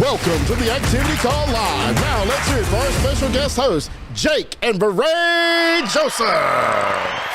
Welcome to the Activity Call Live. Now let's hear it for our special guest host, Jake and VeRae Joseph.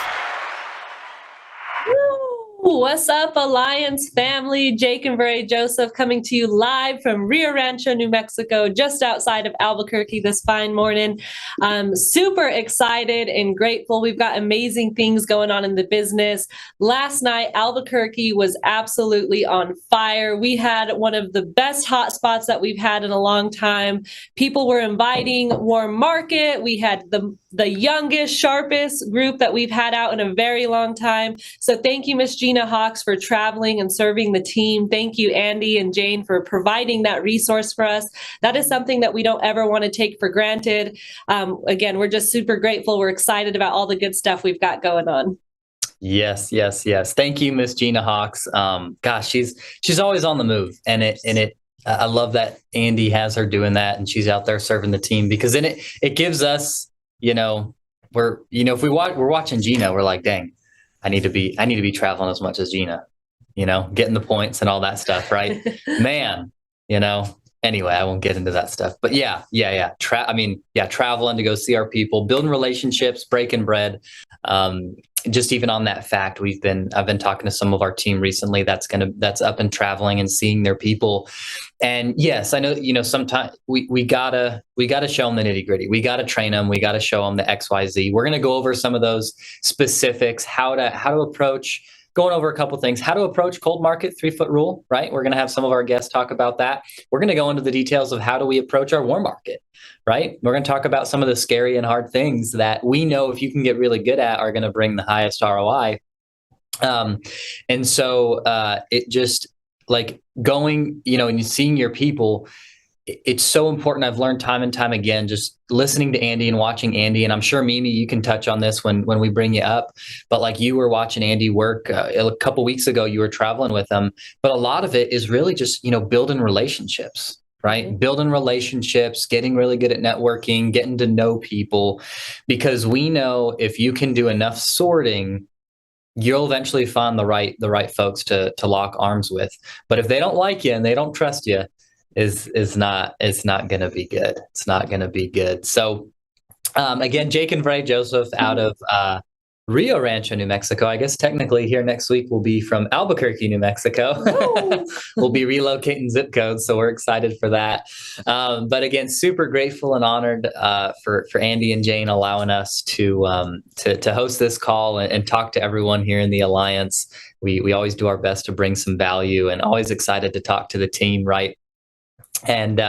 What's up, Alliance family? Jake and VeRae Joseph coming to you live from Rio Rancho, New Mexico, just outside of Albuquerque this fine morning. I'm super excited and grateful. We've got amazing things going on in the business. Last night, Albuquerque was absolutely on fire. We had one of the best hot spots that we've had in a long time. People were inviting Warm Market. We had the youngest, sharpest group that we've had out in a very long time. So thank you, Miss Gina Hawks, for traveling and serving the team. Thank you, Andy and Jane, for providing that resource for us. That is something that we don't ever want to take for granted. Again, we're just super grateful. We're excited about all the good stuff we've got going on. Yes. Thank you, Miss Gina Hawks. Gosh, she's always on the move, and I love that Andy has her doing that, and she's out there serving the team, because then it gives us, if we're watching Gina, we're like, dang, I need to be traveling as much as Gina, getting the points and all that stuff, right? Man, anyway, I won't get into that stuff, but yeah. Traveling to go see our people, building relationships, breaking bread. Just even on that fact, I've been talking to some of our team recently that's up and traveling and seeing their people. And yes, I know, sometimes we gotta show them the nitty gritty. We gotta train them. We gotta show them the XYZ. We're going to go over some of those specifics, how to approach, going over a couple things, how to approach cold market 3-foot rule, right? We're going to have some of our guests talk about that. We're going to go into the details of how do we approach our warm market, right? We're going to talk about some of the scary and hard things that we know if you can get really good at are going to bring the highest ROI. And so it just like going, and seeing your people, it's so important. I've learned time and time again, just listening to Andy and watching Andy. And I'm sure, Mimi, you can touch on this when we bring you up. But like you were watching Andy work a couple weeks ago, you were traveling with him. But a lot of it is really just, building relationships, right? Mm-hmm. Building relationships, getting really good at networking, getting to know people. Because we know if you can do enough sorting, you'll eventually find the right folks to lock arms with. But if they don't like you and they don't trust you, it's not going to be good. It's not going to be good. So, again, Jake and VeRae Joseph out of Rio Rancho, New Mexico. I guess technically here next week we'll be from Albuquerque, New Mexico. We'll be relocating zip codes, so we're excited for that. But again, super grateful and honored for Andy and Jane allowing us to host this call and talk to everyone here in the Alliance. We always do our best to bring some value, and always excited to talk to the team, right? And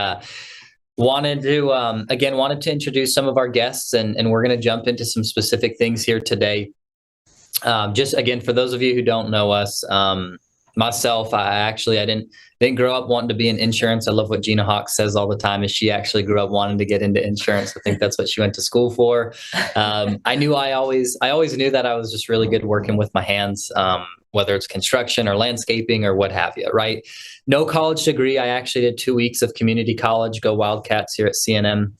wanted to introduce some of our guests, and we're going to jump into some specific things here today. Just again, for those of you who don't know us, myself, I didn't grow up wanting to be in insurance. I love what Gina Hawks says all the time, is she actually grew up wanting to get into insurance. I think that's what she went to school for. I always knew that I was just really good working with my hands, whether it's construction or landscaping or what have you, right? No college degree. I actually did 2 weeks of community college, go Wildcats here at CNM.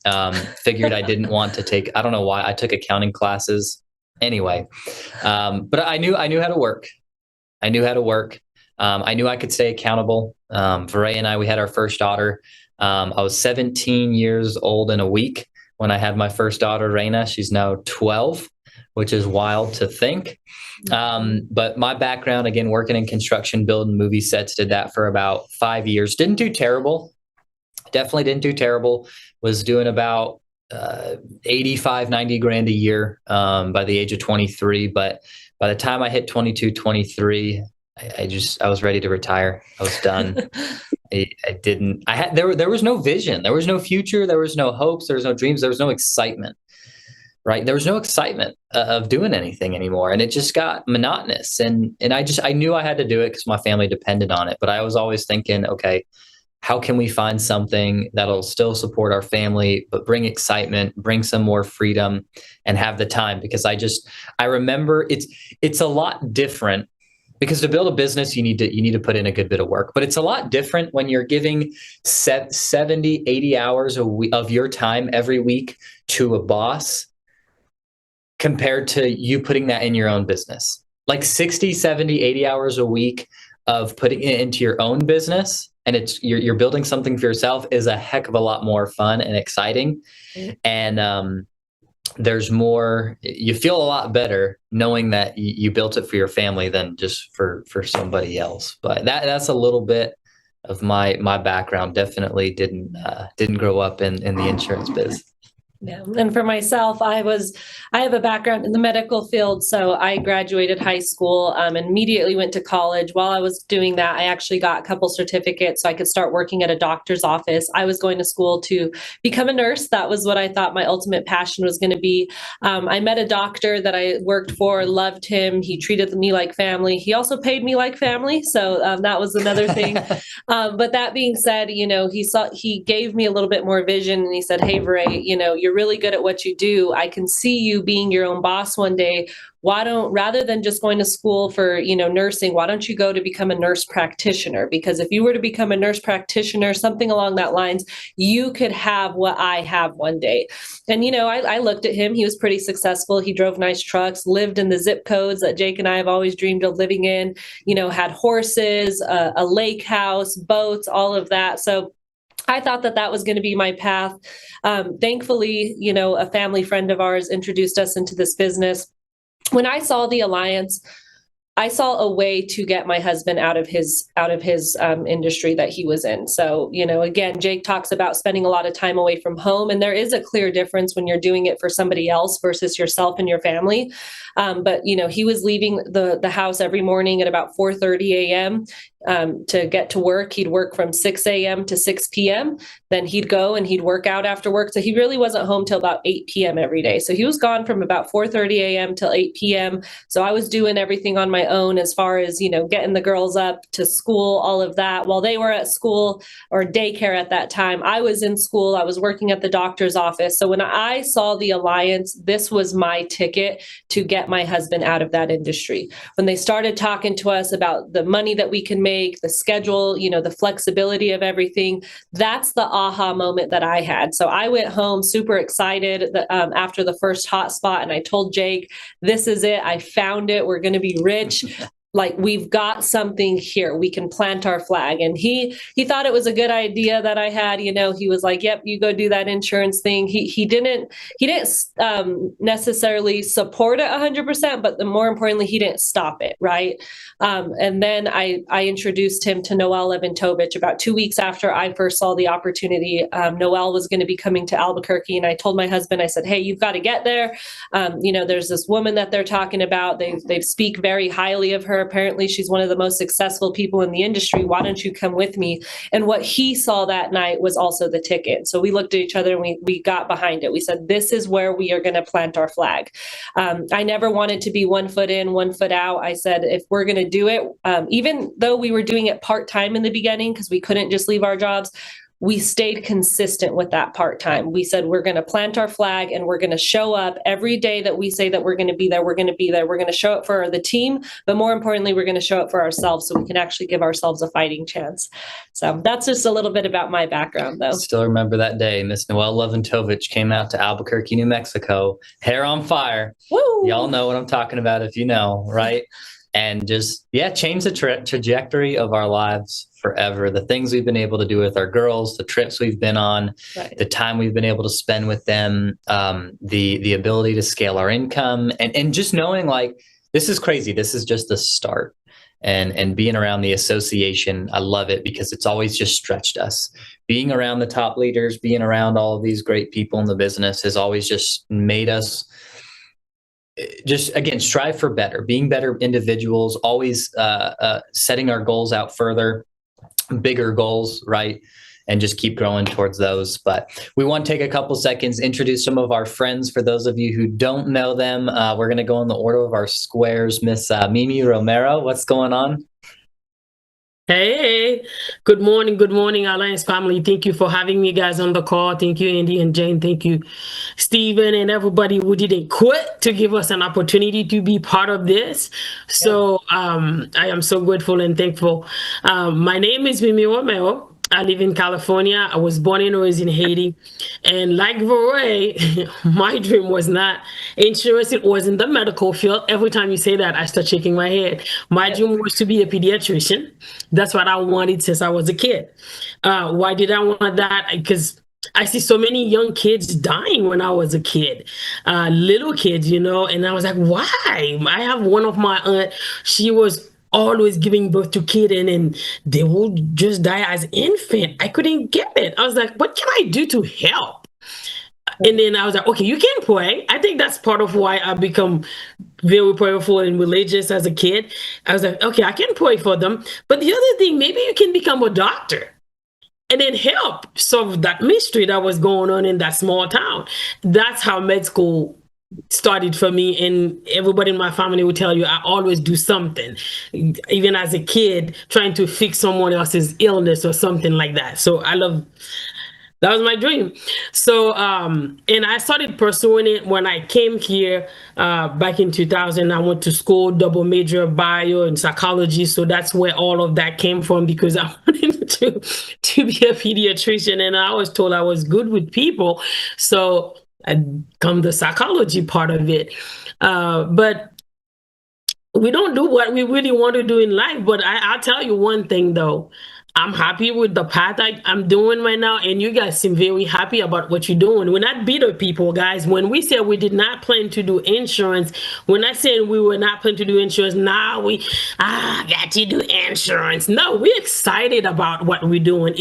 Figured I didn't want to take, I don't know why, I took accounting classes anyway. But I knew how to work. I knew I could stay accountable. VeRae and I, we had our first daughter. I was 17 years old in a week when I had my first daughter, Raina. She's now 12, which is wild to think. But my background, again, working in construction, building movie sets, did that for about 5 years. Didn't do terrible. Definitely didn't do terrible. Was doing about 85, 90 grand a year by the age of 23. But by the time I hit 22, 23, I was ready to retire. I was done. There was no vision. There was no future. There was no hopes. There was no dreams. There was no excitement. Right. There was no excitement of doing anything anymore. And it just got monotonous. And I knew I had to do it because my family depended on it. But I was always thinking, okay, how can we find something that'll still support our family, but bring excitement, bring some more freedom, and have the time? Because I remember it's a lot different, because to build a business, you need to put in a good bit of work. But it's a lot different when you're giving 70, 80 hours of your time every week to a boss, compared to you putting that in your own business. Like 60, 70, 80 hours a week of putting it into your own business and you're building something for yourself is a heck of a lot more fun and exciting. And there's more, you feel a lot better knowing that you built it for your family than just for somebody else. But that's a little bit of my background. Definitely didn't grow up in the insurance biz. Yeah. And for myself, I have a background in the medical field. So I graduated high school and immediately went to college. While I was doing that, I actually got a couple certificates so I could start working at a doctor's office. I was going to school to become a nurse. That was what I thought my ultimate passion was going to be. I met a doctor that I worked for, loved him. He treated me like family. He also paid me like family. So that was another thing. But that being said, he gave me a little bit more vision, and he said, "Hey, VeRae, you're really good at what you do. I can see you being your own boss one day. Rather than just going to school for, nursing, why don't you go to become a nurse practitioner? Because if you were to become a nurse practitioner, something along that lines, you could have what I have one day." And, I looked at him. He was pretty successful. He drove nice trucks, lived in the zip codes that Jake and I have always dreamed of living in, had horses, a lake house, boats, all of that. So I thought that was going to be my path. Thankfully, a family friend of ours introduced us into this business. When I saw the alliance, I saw a way to get my husband out of his industry that he was in. So, again, Jake talks about spending a lot of time away from home, and there is a clear difference when you're doing it for somebody else versus yourself and your family. But he was leaving the house every morning at about 4:30 a.m. To get to work. He'd work from 6 a.m. to 6 p.m. Then he'd go and he'd work out after work. So he really wasn't home till about 8 p.m. every day. So he was gone from about 4:30 a.m. till 8 p.m. So I was doing everything on my own as far as, getting the girls up to school, all of that. While they were at school or daycare at that time, I was in school. I was working at the doctor's office. So when I saw the alliance, this was my ticket to get my husband out of that industry. When they started talking to us about the money that we can make, the schedule, the flexibility of everything, that's the aha moment that I had. So I went home super excited after the first hotspot, and I told Jake, "This is it. I found it. We're going to be rich." Like, we've got something here. We can plant our flag. And he thought it was a good idea that I had. He was like, "Yep, you go do that insurance thing." He didn't necessarily support it 100%, but more importantly, he didn't stop it, right? And then I introduced him to Noelle Leventovich about 2 weeks after I first saw the opportunity. Noelle was going to be coming to Albuquerque, and I told my husband, I said, "Hey, you've got to get there. There's this woman that they're talking about. They speak very highly of her. Apparently, she's one of the most successful people in the industry. Why don't you come with me?" And what he saw that night was also the ticket. So we looked at each other and we got behind it. We said, "This is where we are going to plant our flag." I never wanted to be 1 foot in, 1 foot out. I said, if we're going to do it, even though we were doing it part-time in the beginning because we couldn't just leave our jobs, we stayed consistent with that part-time. We said, we're going to plant our flag and we're going to show up every day that we say that we're going to be there. We're going to be there. We're going to show up for the team, but more importantly, we're going to show up for ourselves so we can actually give ourselves a fighting chance. So that's just a little bit about my background, though. Still remember that day. Miss Noelle Leventovich came out to Albuquerque, New Mexico, hair on fire. Woo! Y'all know what I'm talking about if you know, right? And just, change the trajectory of our lives forever. The things we've been able to do with our girls, the trips we've been on, right, the time we've been able to spend with them, the ability to scale our income, and just knowing like, this is crazy. This is just the start. And being around the association, I love it because it's always just stretched us. Being around the top leaders, being around all of these great people in the business has always just made us just, again, strive for better, being better individuals, always setting our goals out further, bigger goals, right? And just keep growing towards those. But we want to take a couple seconds, introduce some of our friends. For those of you who don't know them, we're going to go in the order of our squares. Miss Mimi Romero, what's going on? Hey, good morning, Alliance family. Thank you for having me, guys, on the call. Thank you, Andy and Jane. Thank you, Stephen, and everybody who didn't quit to give us an opportunity to be part of this. So I am so grateful and thankful. My name is Mimi Romero. I live in California. I was born and raised in Haiti. And like VeRae, my dream was not insurance. It was in the medical field. Every time you say that, I start shaking my head. My dream was to be a pediatrician. That's what I wanted since I was a kid. Why did I want that? Because I see so many young kids dying when I was a kid, little kids, and I was like, why? I have one of my aunt, she was always giving birth to kids and they will just die as infant. I couldn't get it. I was like, what can I do to help? And then I was like, okay, you can pray. I think that's part of why I become very prayerful and religious as a kid. I was like, okay, I can pray for them. But the other thing, maybe you can become a doctor and then help solve that mystery that was going on in that small town. That's how med school started for me, and everybody in my family will tell you I always do something, even as a kid, trying to fix someone else's illness or something like that. So that was my dream. So and I started pursuing it when I came here back in 2000. I went to school, double major bio and psychology. So that's where all of that came from, because I wanted to be a pediatrician, and I was told I was good with people. So I come the psychology part of it. But we don't do what we really want to do in life. But I'll tell you one thing, though. I'm happy with the path I'm doing right now, and you guys seem very happy about what you're doing. We're not bitter people, guys. When we said we did not plan to do insurance, we're not saying we were not planning to do insurance. Now we got to do insurance. No, we're excited about what we're doing.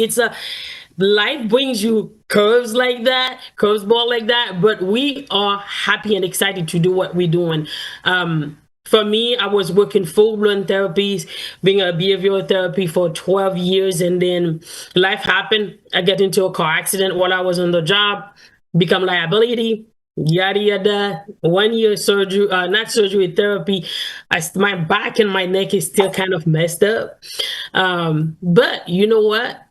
Life brings you curves like that, curveball like that, but we are happy and excited to do what we're doing. For me, I was working full-blown therapies, being a behavioral therapy for 12 years, and then life happened. I got into a car accident while I was on the job, become liability, yada, yada. 1 year surgery, not surgery, therapy. My back and my neck is still kind of messed up. But you know what?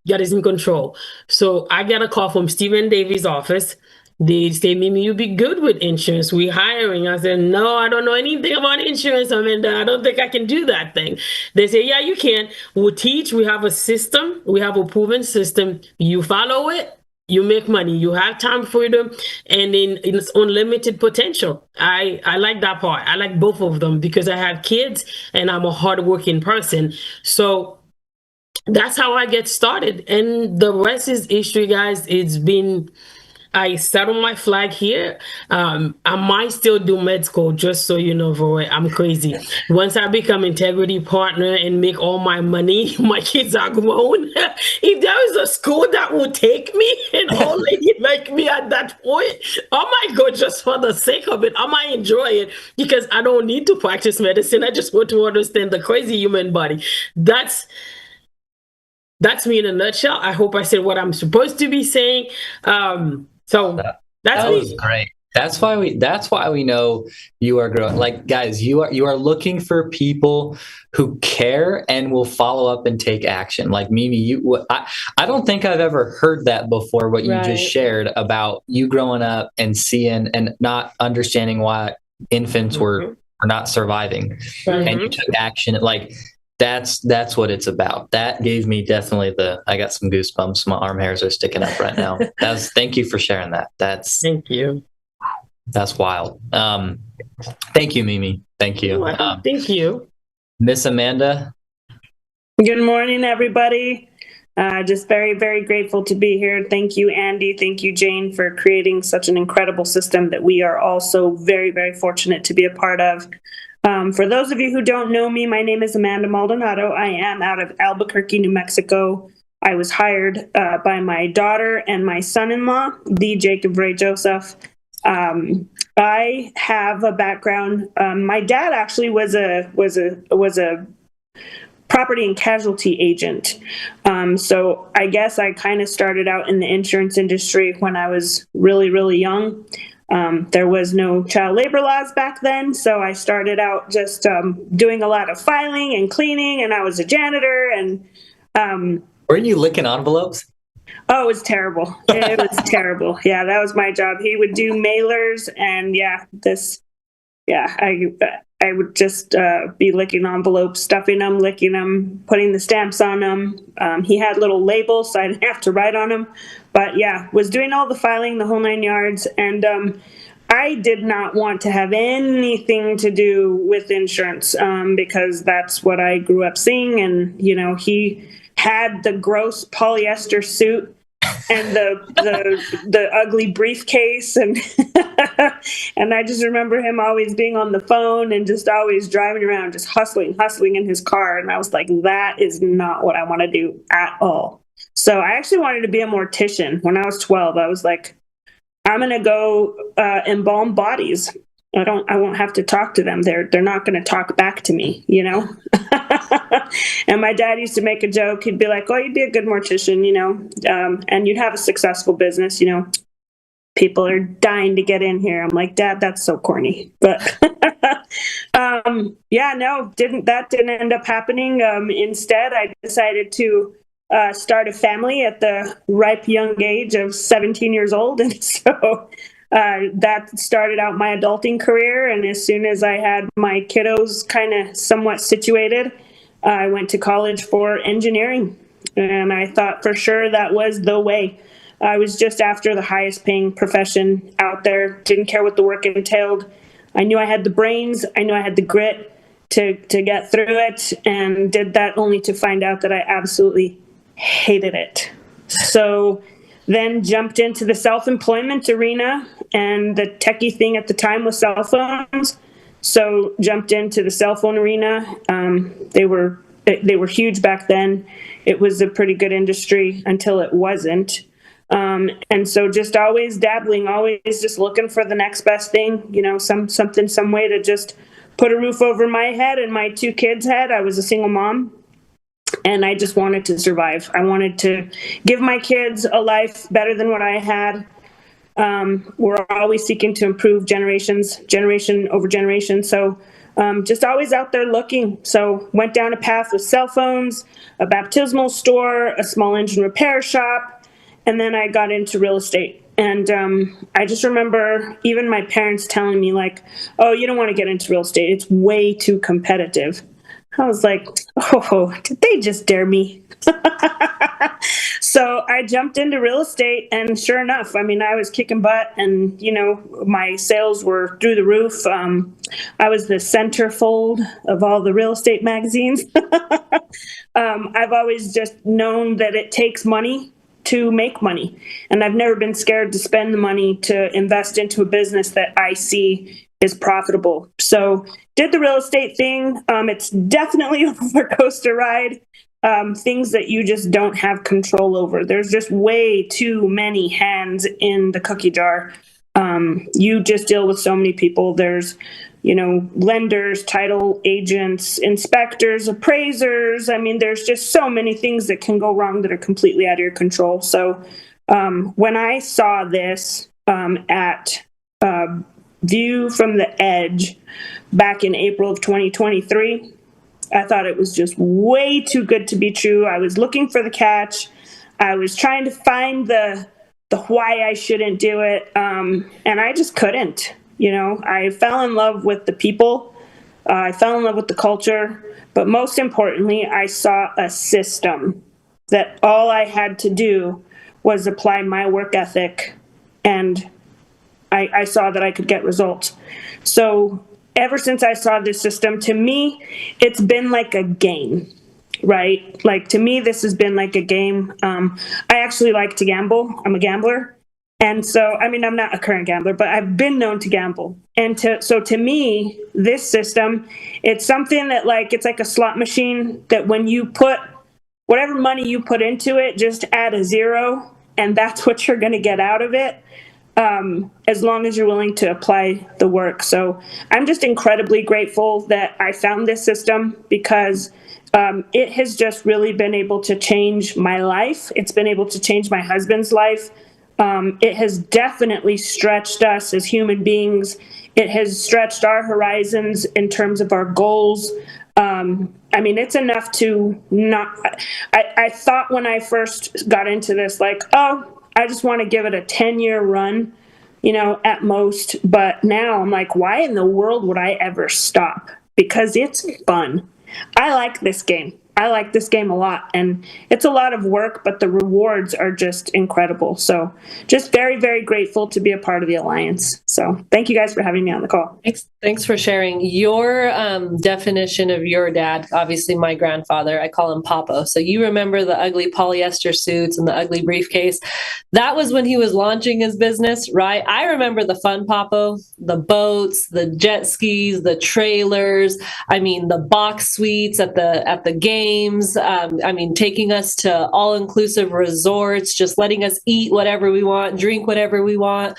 God is in control. So I got a call from Stephen Davies' office. They say, Mimi, you'd be good with insurance. We're hiring. I said, no, I don't know anything about insurance, Amanda. I don't think I can do that thing. They say, yeah, you can. We'll teach. We have a system. We have a proven system. You follow it, you make money. You have time freedom, and then it's unlimited potential. I like that part. I like both of them because I have kids and I'm a hardworking person. So that's how I get started. And the rest is history, guys. I settled my flag here. I might still do med school, just so you know, VeRae, I'm crazy. Once I become integrity partner and make all my money, my kids are grown. If there is a school that will take me, an old lady like me at that point, I might go just for the sake of it. I might enjoy it because I don't need to practice medicine. I just want to understand the crazy human body. That's me in a nutshell. I hope I said what I'm supposed to be saying. So that was great. That's why we know you are growing. Like, guys, you are looking for people who care and will follow up and take action. Like Mimi, I don't think I've ever heard that before. What you just shared about you growing up and seeing and not understanding why infants were not surviving, and you took action. Like, that's what it's about. That gave me definitely I got some goosebumps. My arm hairs are sticking up right now. Thank you for sharing that. Thank you. That's wild. Thank you, Mimi. Thank you. Thank you. Miss Amanda. Good morning, everybody. Just very, very grateful to be here. Thank you, Andy. Thank you, Jane, for creating such an incredible system that we are also very, very fortunate to be a part of. For those of you who don't know me, my name is Amanda Maldonado. I am out of Albuquerque, New Mexico. I was hired by my daughter and my son-in-law, the Jake VeRae Joseph. I have a background. My dad actually was a property and casualty agent. So I guess I kind of started out in the insurance industry when I was really, really young. There was no child labor laws back then, so I started out just doing a lot of filing and cleaning, and I was a janitor. And weren't you licking envelopes? Oh, it was terrible. It was terrible. Yeah, that was my job. He would do mailers, and I would just be licking envelopes, stuffing them, licking them, putting the stamps on them. He had little labels, so I didn't have to write on them. But yeah, was doing all the filing, the whole 9 yards. And I did not want to have anything to do with insurance because that's what I grew up seeing. And, you know, he had the gross polyester suit and the ugly briefcase, and and I just remember him always being on the phone and just always driving around, just hustling in his car. And I was like, that is not what I want to do at all. So I actually wanted to be a mortician. When I was 12, I was like, I'm going to go embalm bodies. I won't have to talk to them. They're not going to talk back to me, you know? And my dad used to make a joke. He'd be like, oh, you'd be a good mortician, you know, and you'd have a successful business, you know. People are dying to get in here. I'm like, Dad, that's so corny. But yeah, no, didn't end up happening. Instead, I decided to start a family at the ripe young age of 17 years old. And so that started out my adulting career. And as soon as I had my kiddos kind of somewhat situated, I went to college for engineering. And I thought for sure that was the way. I was just after the highest paying profession out there. Didn't care what the work entailed. I knew I had the brains. I knew I had the grit to get through it, and did that only to find out that I absolutely hated it. So then jumped into the self-employment arena, and the techie thing at the time was cell phones. So jumped into the cell phone arena. They were huge back then. It was a pretty good industry until it wasn't. And so just always dabbling, always just looking for the next best thing, you know, some way to just put a roof over my head and my 2 kids' head. I was a single mom, and I just wanted to survive. I wanted to give my kids a life better than what I had. We're always seeking to improve generation over generation. So just always out there looking. So went down a path with cell phones, a baptismal store, a small engine repair shop, and then I got into real estate. And I just remember even my parents telling me, like, oh, you don't want to get into real estate. It's way too competitive. I was like, oh, did they just dare me? So I jumped into real estate, and sure enough, I mean, I was kicking butt, and, you know, my sales were through the roof. I was the centerfold of all the real estate magazines. I've always just known that it takes money to make money, and I've never been scared to spend the money to invest into a business that I see is profitable. So did the real estate thing. It's definitely a roller coaster ride. Things that you just don't have control over. There's just way too many hands in the cookie jar. You just deal with so many people. There's, you know, lenders, title agents, inspectors, appraisers. I mean, there's just so many things that can go wrong that are completely out of your control. So when I saw this at View from the Edge back in April of 2023, I thought it was just way too good to be true. I was looking for the catch. I was trying to find the why I shouldn't do it, and I just couldn't. You know, I fell in love with the people. I fell in love with the culture. But most importantly, I saw a system that all I had to do was apply my work ethic, and I saw that I could get results. So ever since I saw this system, to me, it's been like a game, right? Like, to me, this has been like a game. I actually like to gamble. I'm a gambler. And so, I mean, I'm not a current gambler, but I've been known to gamble. And so to me, this system, it's something that, like, it's like a slot machine that when you put whatever money you put into it, just add a 0, and that's what you're going to get out of it. As long as you're willing to apply the work. So I'm just incredibly grateful that I found this system, because it has just really been able to change my life. It's been able to change my husband's life. It has definitely stretched us as human beings. It has stretched our horizons in terms of our goals. I mean, it's enough to not, I thought when I first got into this, like, oh, I just want to give it a 10-year run, at most. But now I'm like, why in the world would I ever stop? Because it's fun. I like this game. I like this game a lot, and it's a lot of work, but the rewards are just incredible. So just very, very grateful to be a part of the Alliance. So thank you guys for having me on the call. Thanks for sharing your definition of your dad. Obviously, my grandfather, I call him Papa. So you remember the ugly polyester suits and the ugly briefcase. That was when he was launching his business, right? I remember the fun Papa, the boats, the jet skis, the trailers. I mean, the box suites at the games. Taking us to all-inclusive resorts, just letting us eat whatever we want, drink whatever we want.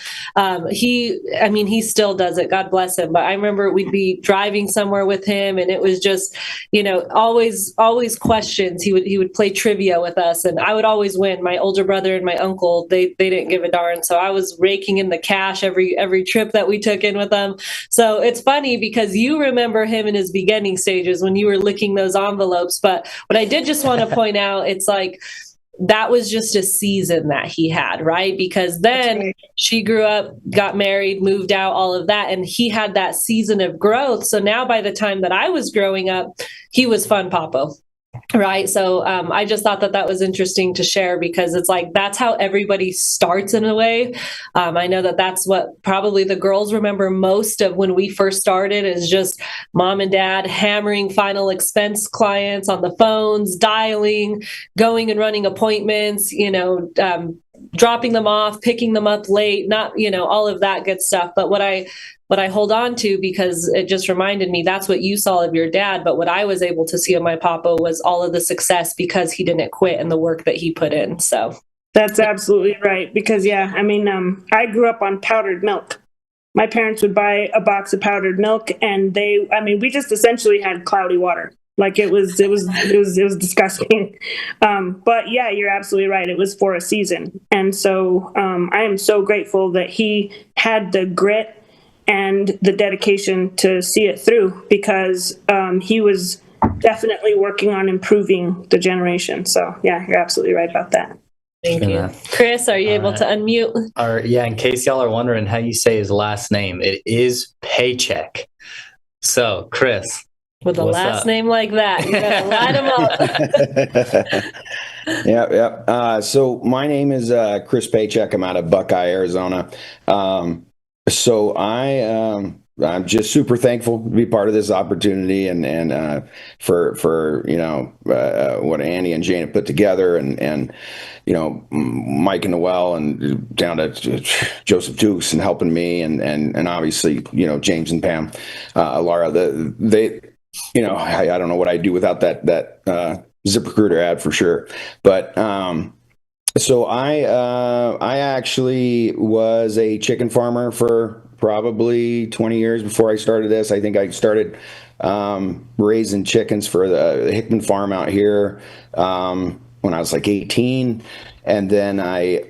He still does it. God bless him. But I remember we'd be driving somewhere with him, and it was just, always questions. He would play trivia with us, and I would always win. My older brother and my uncle, they didn't give a darn. So I was raking in the cash every trip that we took in with them. So it's funny because you remember him in his beginning stages when you were licking those envelopes. But what I did just want to point out, it's like, that was just a season that he had, right? Because then she grew up, got married, moved out, all of that. And he had that season of growth. So now by the time that I was growing up, he was fun Papa. Right. So I just thought that was interesting to share, because it's like, that's how everybody starts in a way. I know that's what probably the girls remember most of when we first started, is just mom and dad hammering final expense clients on the phones, dialing, going and running appointments, dropping them off, picking them up late, not, all of that good stuff. But what I hold on to, because it just reminded me, that's what you saw of your dad. But what I was able to see of my Papa was all of the success because he didn't quit and the work that he put in. So that's absolutely right. Because I grew up on powdered milk. My parents would buy a box of powdered milk, and we just essentially had cloudy water. Like it was disgusting. But yeah, you're absolutely right. It was for a season. And so I am so grateful that he had the grit and the dedication to see it through, because he was definitely working on improving the generation. So yeah, you're absolutely right about that. Thank you. Chris, are you able to unmute? In case y'all are wondering how you say his last name, it is Pechac. So, Chris. With a last name like that, you gotta light him up. Yeah. So my name is Chris Pechac. I'm out of Buckeye, Arizona. So I'm just super thankful to be part of this opportunity, and for what Andy and Jane have put together, and Mike and Noel, and down to Joseph Dukes and helping me, and obviously James and Pam, Laura. I don't know what I'd do without that ZipRecruiter ad for sure. But so I actually was a chicken farmer for probably 20 years before I started this. I think I started raising chickens for the Hickman farm out here when I was like 18. And then I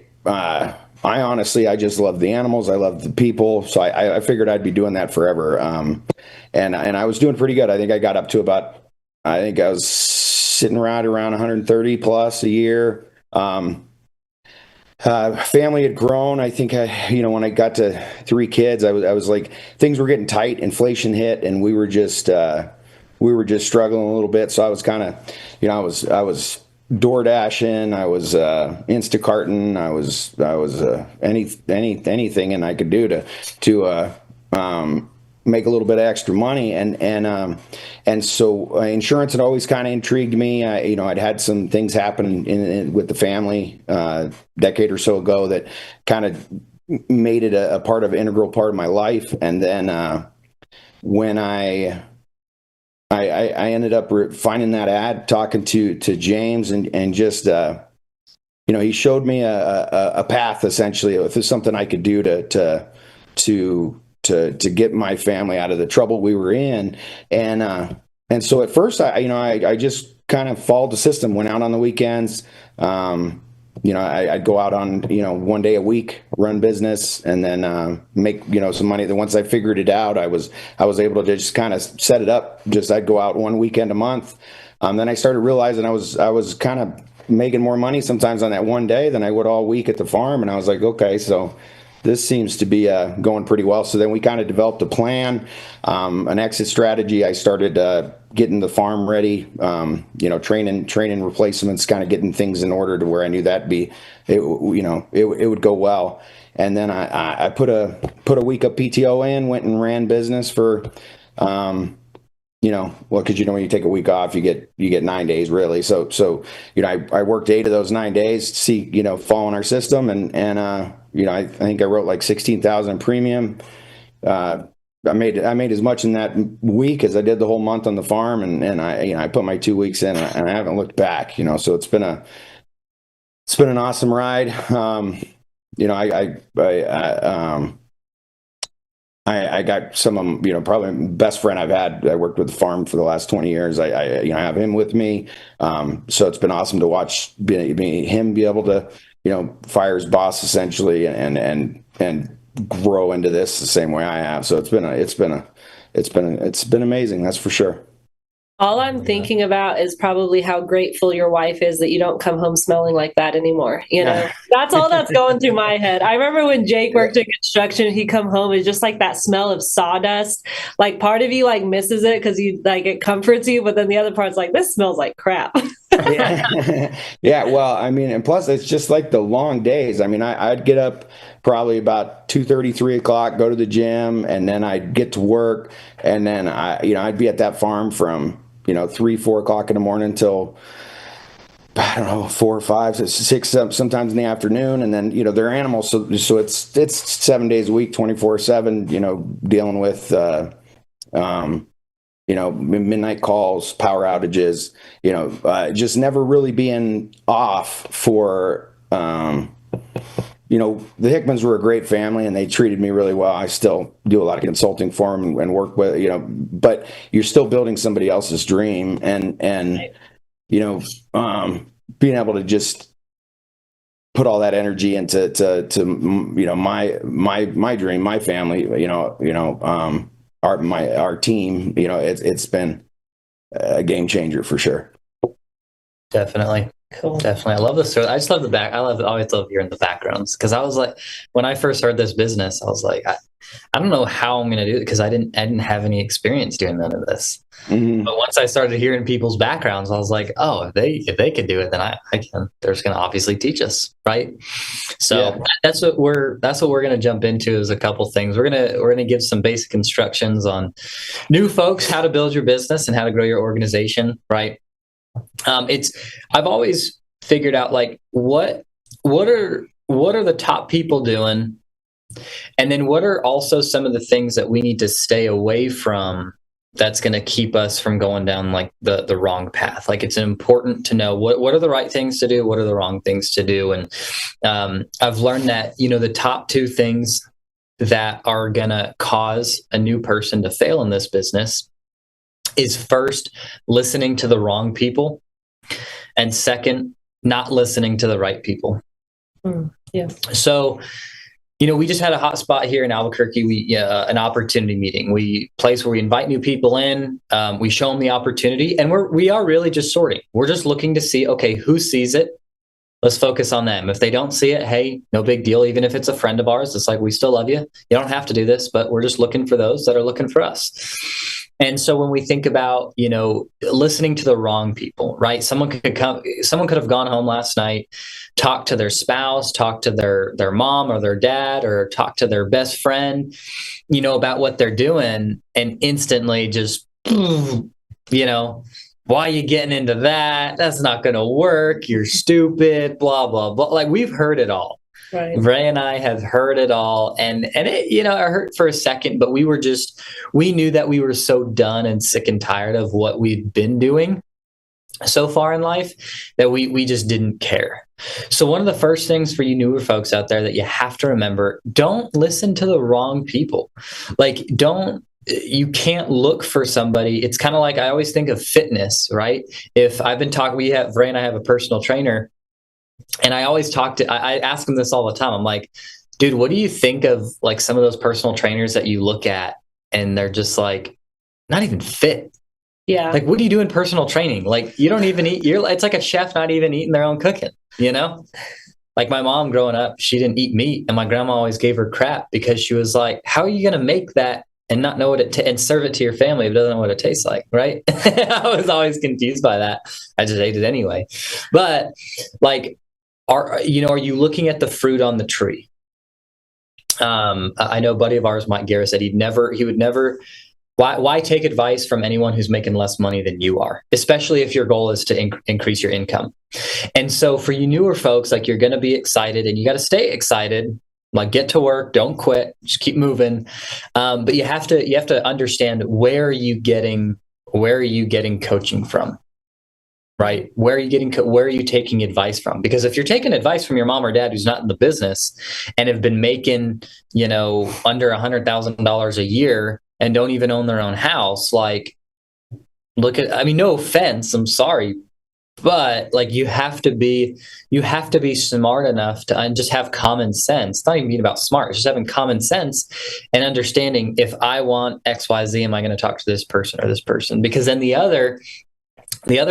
honestly, I just love the animals. I love the people. So I figured I'd be doing that forever. And I was doing pretty good. I think I got up to I was sitting right around 130 plus a year. Family had grown. I think when I got to 3 kids, I was like, things were getting tight. Inflation hit, and we were just struggling a little bit. So I was kind of, I was DoorDashing, I was Instacarting, I was anything, and I could do to make a little bit of extra money, and so insurance had always kind of intrigued me. I'd had some things happen with the family decade or so ago that kind of made it a integral part of my life. And then when I ended up finding that ad, talking to James, and just he showed me a path, essentially, if there's something I could do to get my family out of the trouble we were in. And so at first I just kind of followed the system, went out on the weekends. I'd go out on, one day a week, run business, and then make, some money. Then once I figured it out, I was able to just kind of set it up. I'd go out one weekend a month. Then I started realizing I was kind of making more money sometimes on that one day than I would all week at the farm. And I was like, okay, so seems to be going pretty well. So then we kind of developed a plan, an exit strategy. I started getting the farm ready, training replacements, kind of getting things in order to where I knew it would go well. And then I put a week of PTO in, went and ran business for, because when you take a week off, you get 9 days really. So I worked 8 of those 9 days to see, fall in our system, and I think I wrote like 16,000 premium. I made as much in that week as I did the whole month on the farm, and I put my 2 weeks in, and I haven't looked back. So it's been an awesome ride. I got some of them, probably the best friend I've had. I worked with the farm for the last 20 years. I have him with me. So it's been awesome to watch him be able to, fire his boss essentially and grow into this the same way I have. So it's been amazing. That's for sure. All I'm thinking about is probably how grateful your wife is that you don't come home smelling like that anymore. That's all that's going through my head. I remember when Jake worked in construction, he'd come home, it's just like that smell of sawdust. Like part of you like misses it because it comforts you, but then the other part's like, this smells like crap. Yeah. Well, and plus it's just like the long days. I'd get up probably about 2:30, 3 o'clock, go to the gym, and then I'd get to work, and then I'd be at that farm from 3, 4 o'clock in the morning till, I don't know, 4 or 5, 6, sometimes in the afternoon. And then, they're animals. So it's 7 days a week, 24/7, dealing with, midnight calls, power outages, just never really being off for, the Hickmans were a great family and they treated me really well. I still do a lot of consulting for them and work with, but you're still building somebody else's dream, and being able to just put all that energy into my dream, my family, our team, it's been a game changer for sure. Definitely. Cool. Definitely. I love this story. I just love I always love hearing the backgrounds, because I was like, when I first started this business, I was like, I don't know how I'm going to do it, because I didn't have any experience doing none of this. Mm-hmm. But once I started hearing people's backgrounds, I was like, oh, if they can do it, then I can. They're just going to obviously teach us, right? So that's what we're going to jump into, is a couple things. We're going to give some basic instructions on new folks, how to build your business and how to grow your organization, right? I've always figured out, like, what are the top people doing, and then what are also some of the things that we need to stay away from that's going to keep us from going down like the wrong path. Like, it's important to know what are the right things to do, what are the wrong things to do. And I've learned that, the top 2 things that are going to cause a new person to fail in this business is, first, listening to the wrong people, and second, not listening to the right people. Yeah. So, we just had a hot spot here in Albuquerque. An opportunity meeting. Place where we invite new people in. We show them the opportunity, and we are really just sorting. We're just looking to see, okay, who sees it? Let's focus on them. If they don't see it, hey, no big deal. Even if it's a friend of ours, it's like, we still love you. You don't have to do this, but we're just looking for those that are looking for us. And so when we think about, listening to the wrong people, right? Someone could have gone home last night, talked to their spouse, talked to their mom or their dad, or talked to their best friend, about what they're doing, and instantly just, why are you getting into that? That's not going to work. You're stupid, blah, blah, blah. Like, we've heard it all. Right. Ray and I have heard it all. And it, it hurt for a second, but we knew that we were so done and sick and tired of what we'd been doing so far in life that we just didn't care. So one of the first things for you newer folks out there that you have to remember, don't listen to the wrong people. Like, you can't look for somebody. It's kind of like, I always think of fitness, right? If I've been talking, Ray and I have a personal trainer, and I always I ask him this all the time. I'm like, dude, what do you think of like some of those personal trainers that you look at and they're just like, not even fit? Yeah. Like, what do you do in personal training? Like, you don't even eat. It's like a chef not even eating their own cooking, Like my mom growing up, she didn't eat meat, and my grandma always gave her crap because she was like, how are you going to make that and not know what and serve it to your family if it doesn't know what it tastes like, right? I was always confused by that. I just ate it anyway. But like, are you looking at the fruit on the tree? I know a buddy of ours, Mike Garris, said he would never. Why take advice from anyone who's making less money than you are, especially if your goal is to increase your income? And so for you newer folks, like, you're going to be excited, and you got to stay excited. Like, get to work, don't quit, just keep moving. But you have to understand, where are you getting coaching from, right? Where are you taking advice from? Because if you're taking advice from your mom or dad who's not in the business and have been making, under $100,000 a year and don't even own their own house, like, no offense, I'm sorry, but like, you have to be smart enough to just have common sense. It's not even being about smart, it's just having common sense and understanding, if I want XYZ, am I going to talk to this person or this person? Because then the other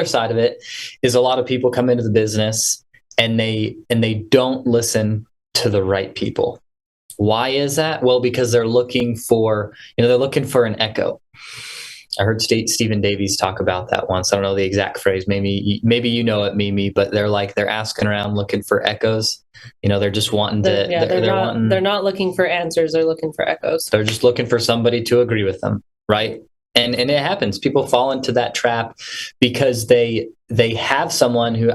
side of it is, a lot of people come into the business and they don't listen to the right people. Why is that? Well, because they're looking for an echo. I heard Stephen Davies talk about that once. I don't know the exact phrase. Maybe you know it, Mimi. But they're asking around looking for echoes. They're just wanting to. They're not looking for answers. They're looking for echoes. They're just looking for somebody to agree with them, right? And it happens. People fall into that trap because they have someone who.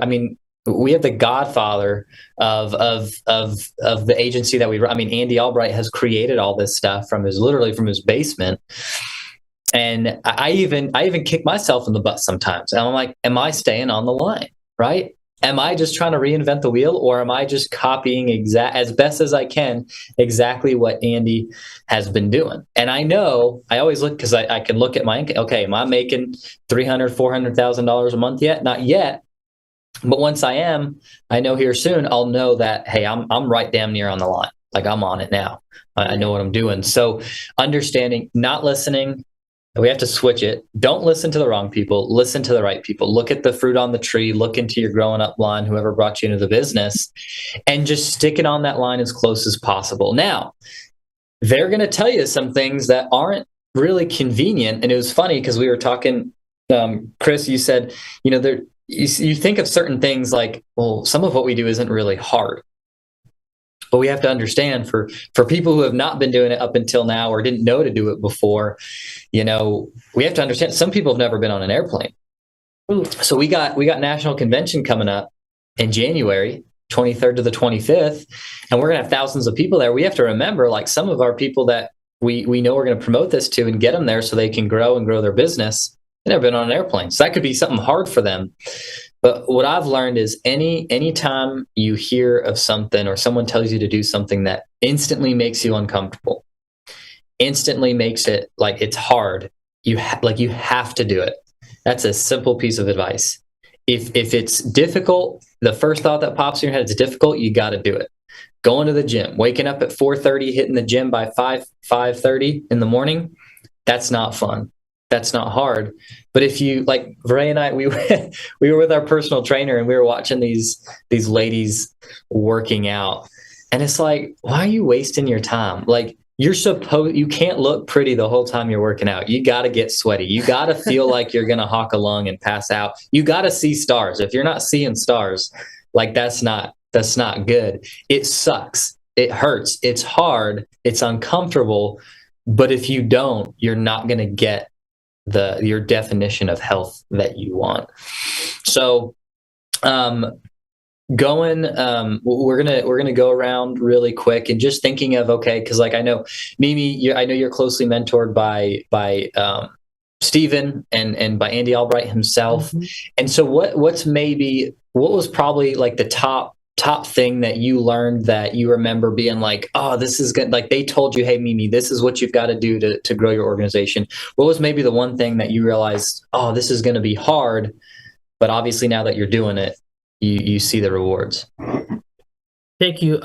We have the godfather of the agency that we run. Andy Albright has created all this stuff from his basement. And I even kick myself in the butt sometimes. And I'm like, am I staying on the line, right? Am I just trying to reinvent the wheel, or am I just copying as best as I can exactly what Andy has been doing? And I know, I always look, because I can look at my income. Okay, am I making $300,000, $400,000 a month yet? Not yet. But once I am, I know here soon, I'll know that, hey, I'm right damn near on the line. Like, I'm on it now. I know what I'm doing. So understanding, not listening, we have to switch it. Don't listen to the wrong people. Listen to the right people. Look at the fruit on the tree. Look into your growing up line, whoever brought you into the business, and just stick it on that line as close as possible. Now, they're going to tell you some things that aren't really convenient. And it was funny because we were talking, Chris, you said, you think of certain things like, well, some of what we do isn't really hard. But we have to understand, for people who have not been doing it up until now, or didn't know to do it before, we have to understand, some people have never been on an airplane. Ooh. So we got National Convention coming up in January 23rd to the 25th, and we're going to have thousands of people there. We have to remember, like, some of our people that we know we're going to promote this to and get them there so they can grow their business, they've never been on an airplane. So that could be something hard for them. But what I've learned is, anytime you hear of something or someone tells you to do something that instantly makes you uncomfortable, instantly makes it like it's hard, you have to do it. That's a simple piece of advice. If it's difficult, the first thought that pops in your head, it's difficult, you got to do it. Going to the gym, waking up at 4:30, hitting the gym by 5:30 in the morning, that's not fun. That's not hard. But if you, like VeRae and I, we were with our personal trainer, and we were watching these ladies working out, and it's like, why are you wasting your time? Like, you can't look pretty the whole time you're working out. You got to get sweaty. You got to feel like you're going to hawk a lung and pass out. You got to see stars. If you're not seeing stars, like, that's not good. It sucks. It hurts. It's hard. It's uncomfortable. But if you don't, you're not going to get your definition of health that you want. So, we're gonna go around really quick and just thinking of, okay, because like, I know Mimi, I know you're closely mentored by Stephen and by Andy Albright himself. Mm-hmm. And so what was probably like the top thing that you learned that you remember being like, oh, this is good. Like, they told you, hey, Mimi, this is what you've got to do to grow your organization. What was maybe the one thing that you realized, oh, this is going to be hard, but obviously now that you're doing it, you see the rewards? Thank you.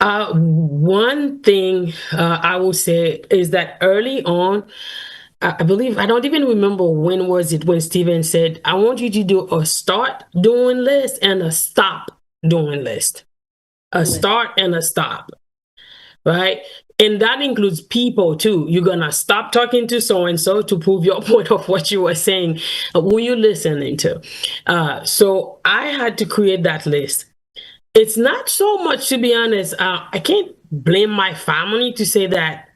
One thing I will say is that early on, I believe, I don't even remember when was it when Stephen said, I want you to do a start doing list and a stop doing list, a start and a stop, right? And that includes people too. You're gonna stop talking to so and so to prove your point of what you were saying. Who you listening to? So I had to create that list. It's not so much, to be honest. I can't blame my family to say that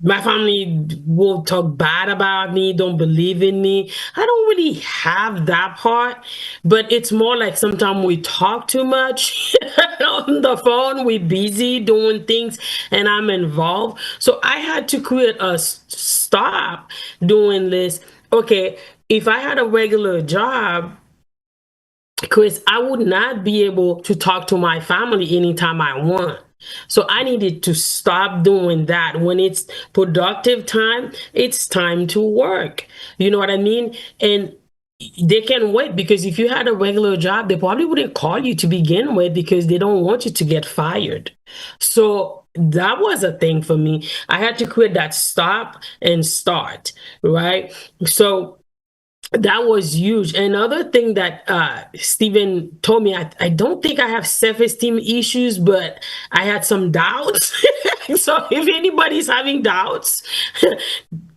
my family will talk bad about me, don't believe in me. I don't really have that part, but it's more like sometimes we talk too much on the phone, we're busy doing things, and I'm involved. So I had to create a stop doing this. Okay, if I had a regular job, Chris, I would not be able to talk to my family anytime I want. So I needed to stop doing that. When it's productive time, it's time to work. You know what I mean? And they can wait, because if you had a regular job, they probably wouldn't call you to begin with because they don't want you to get fired. So that was a thing for me. I had to create that stop and start, right? So that was huge. Another thing that Stephen told me, I don't think I have self-esteem issues, but I had some doubts. So if anybody's having doubts,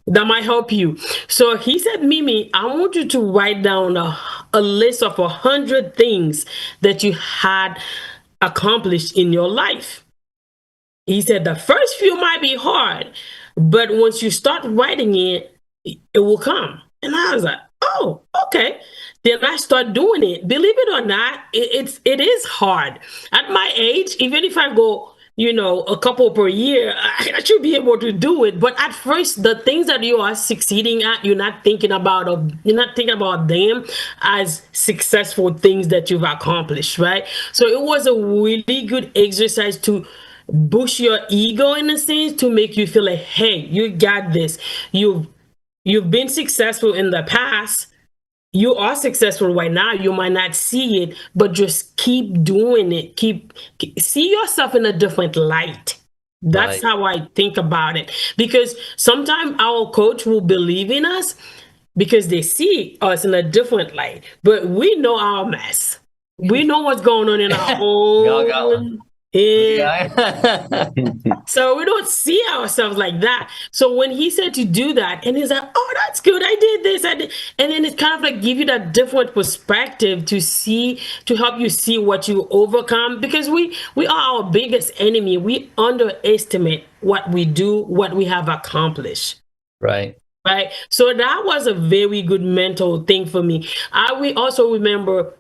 that might help you. So he said, Mimi, I want you to write down a list of 100 things that you had accomplished in your life. He said the first few might be hard, but once you start writing it, it will come. And I was like, oh, okay. Then I start doing it. Believe it or not, it is hard. At my age, even if I go, a couple per year, I should be able to do it. But at first, the things that you are succeeding at, you're not thinking about them as successful things that you've accomplished, right? So it was a really good exercise to boost your ego, in a sense, to make you feel like, hey, you got this. You've been successful in the past. You are successful right now. You might not see it, but just keep doing it. See yourself in a different light. That's how I think about it. Because sometimes our coach will believe in us because they see us in a different light. But we know our mess. We know what's going on in our own. So we don't see ourselves like that. So when he said to do that, and he's like, oh, that's good, I did this, and then it's kind of like give you that different perspective to help you see what you overcome, because we are our biggest enemy. We underestimate what we do, what we have accomplished. Right. So that was a very good mental thing for me. We also remember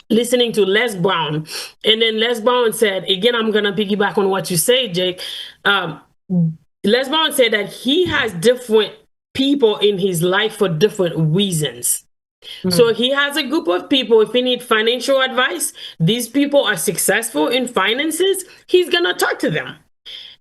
listening to Les Brown, and then Les Brown said, again, I'm going to piggyback on what you say, Jake. Les Brown said that he has different people in his life for different reasons. So he has a group of people. If he need financial advice, these people are successful in finances, he's going to talk to them.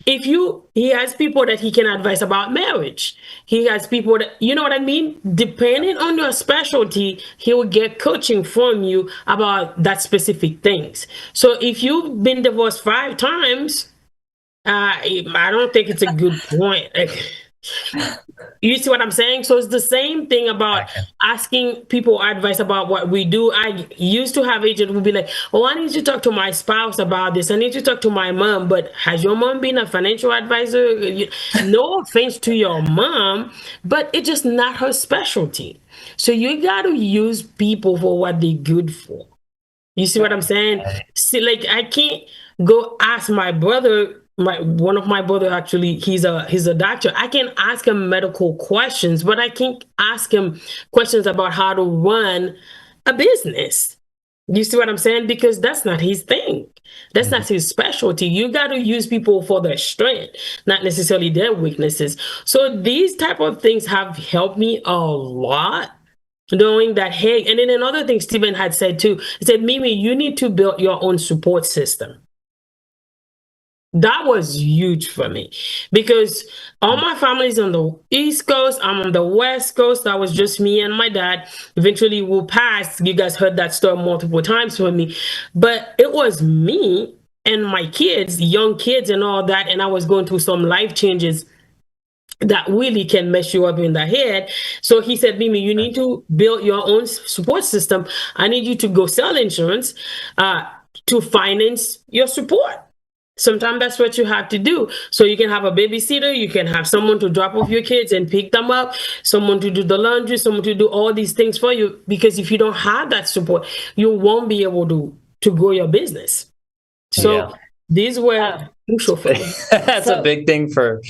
He has people that he can advise about marriage. He has people that, you know what I mean? Depending on your specialty, he will get coaching from you about that specific things. So if you've been divorced 5 times, I don't think it's a good point. You see what I'm saying? So it's the same thing about asking people advice about what we do. I used to have agents who be like, oh, I need to talk to my spouse about this. I need to talk to my mom. But has your mom been a financial advisor? No offense to your mom, but it's just not her specialty. So you got to use people for what they're good for. You see what I'm saying? See, like, I can't go ask my brother. One of my brother, actually, he's a doctor. I can ask him medical questions, but I can't ask him questions about how to run a business. You see what I'm saying? Because that's not his thing. That's not his specialty. You got to use people for their strength, not necessarily their weaknesses. So these type of things have helped me a lot. Knowing that, hey, and then another thing Stephen had said too, he said, Mimi, you need to build your own support system. That was huge for me because all my family's on the East Coast. I'm on the West Coast. That was just me and my dad. Eventually we'll pass. You guys heard that story multiple times from me. But it was me and my kids, young kids and all that. And I was going through some life changes that really can mess you up in the head. So he said, Mimi, you need to build your own support system. I need you to go sell insurance to finance your support. Sometimes that's what you have to do. So you can have a babysitter, you can have someone to drop off your kids and pick them up, someone to do the laundry, someone to do all these things for you. Because if you don't have that support, you won't be able to grow your business. So these were crucial for me. That's a big thing for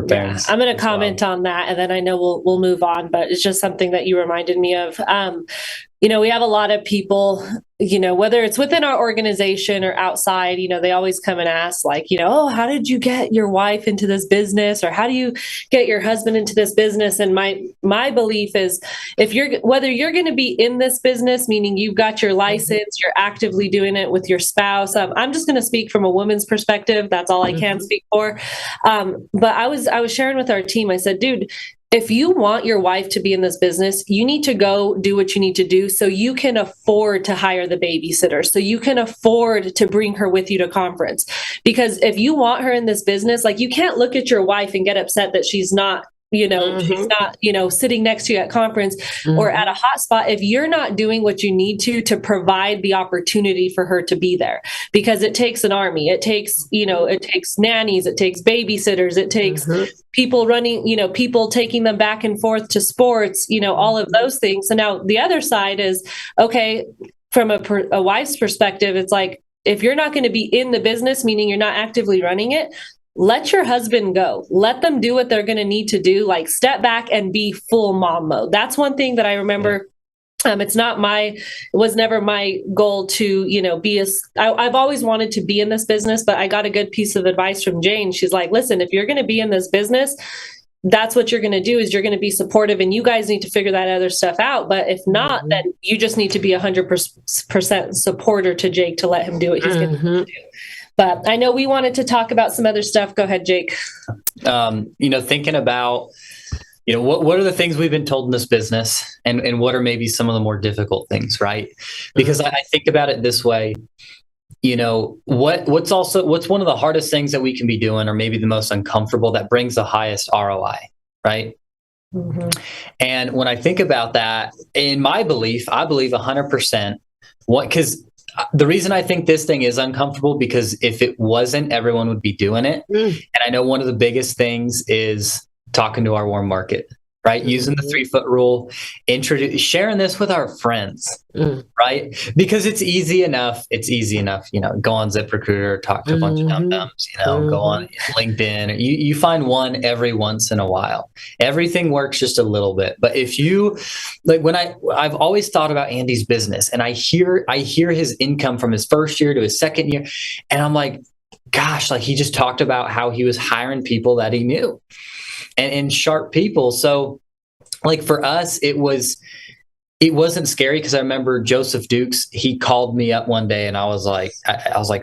parents. I'm going to comment on that, and then I know we'll move on. But it's just something that you reminded me of. We have a lot of people, whether it's within our organization or outside, they always come and ask, like, oh, how did you get your wife into this business, or how do you get your husband into this business? And my belief is, whether you're going to be in this business, meaning you've got your license, you're actively doing it with your spouse. I'm just going to speak from a woman's perspective. That's all I can speak for. But I was sharing with our team. I said, dude, if you want your wife to be in this business, you need to go do what you need to do so you can afford to hire the babysitter, so you can afford to bring her with you to conference. Because if you want her in this business, like, you can't look at your wife and get upset that she's not, she's not, sitting next to you at conference or at a hot spot if you're not doing what you need to provide the opportunity for her to be there. Because it takes an army. It takes, it takes nannies, it takes babysitters, it takes people running, people taking them back and forth to sports, all of those things. So now the other side is, okay, from a wife's perspective, it's like, if you're not going to be in the business, meaning you're not actively running it, let your husband go. Let them do what they're going to need to do. Like, step back and be full mom mode. That's one thing that I remember. It was never my goal to, I've always wanted to be in this business, but I got a good piece of advice from Jane. She's like, listen, if you're going to be in this business, that's what you're going to do, is you're going to be supportive, and you guys need to figure that other stuff out. But if not, then you just need to be 100% supporter to Jake to let him do what he's going to do. But I know we wanted to talk about some other stuff. Go ahead, Jake. Thinking about, what are the things we've been told in this business, and what are maybe some of the more difficult things, right? Because I think about it this way, what's one of the hardest things that we can be doing, or maybe the most uncomfortable, that brings the highest ROI, right? And when I think about that, in my belief, I believe 100%, because the reason I think this thing is uncomfortable, because if it wasn't, everyone would be doing it. And I know one of the biggest things is talking to our warm market, right? Using the 3-foot rule, sharing this with our friends, right? Because it's easy enough, go on ZipRecruiter, talk to a bunch of dum-dums, go on LinkedIn. You find one every once in a while. Everything works just a little bit. But if you, like, when I've always thought about Andy's business, and I hear his income from his first year to his second year, and I'm like, gosh, like, he just talked about how he was hiring people that he knew. And sharp people. So, like, for us, it wasn't scary, because I remember Joseph Dukes, he called me up one day, and I was like,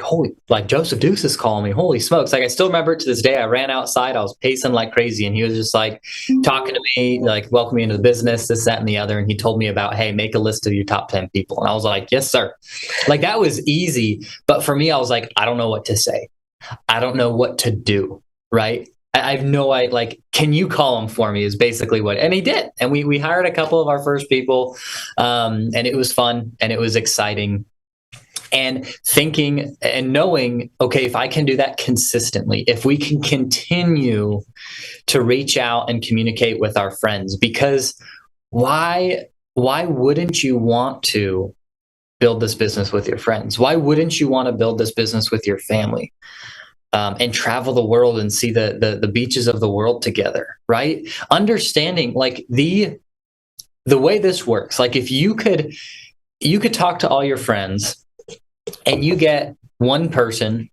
holy, like, Joseph Dukes is calling me, holy smokes. Like, I still remember it to this day. I ran outside, I was pacing like crazy, and he was just like talking to me, like, welcome me into the business, this, that, and the other. And he told me about, hey, make a list of your top 10 people. And I was like, yes, sir. Like, that was easy. But for me, I was like, I don't know what to say. I don't know what to do. Right. I have no idea, like, can you call him for me, is basically what, and he did. And we hired a couple of our first people, and it was fun, and it was exciting. And thinking and knowing, okay, if I can do that consistently, if we can continue to reach out and communicate with our friends, because why wouldn't you want to build this business with your friends? Why wouldn't you want to build this business with your family? And travel the world and see the beaches of the world together, right? Understanding, like, the way this works. Like, if you could talk to all your friends, and you get one person,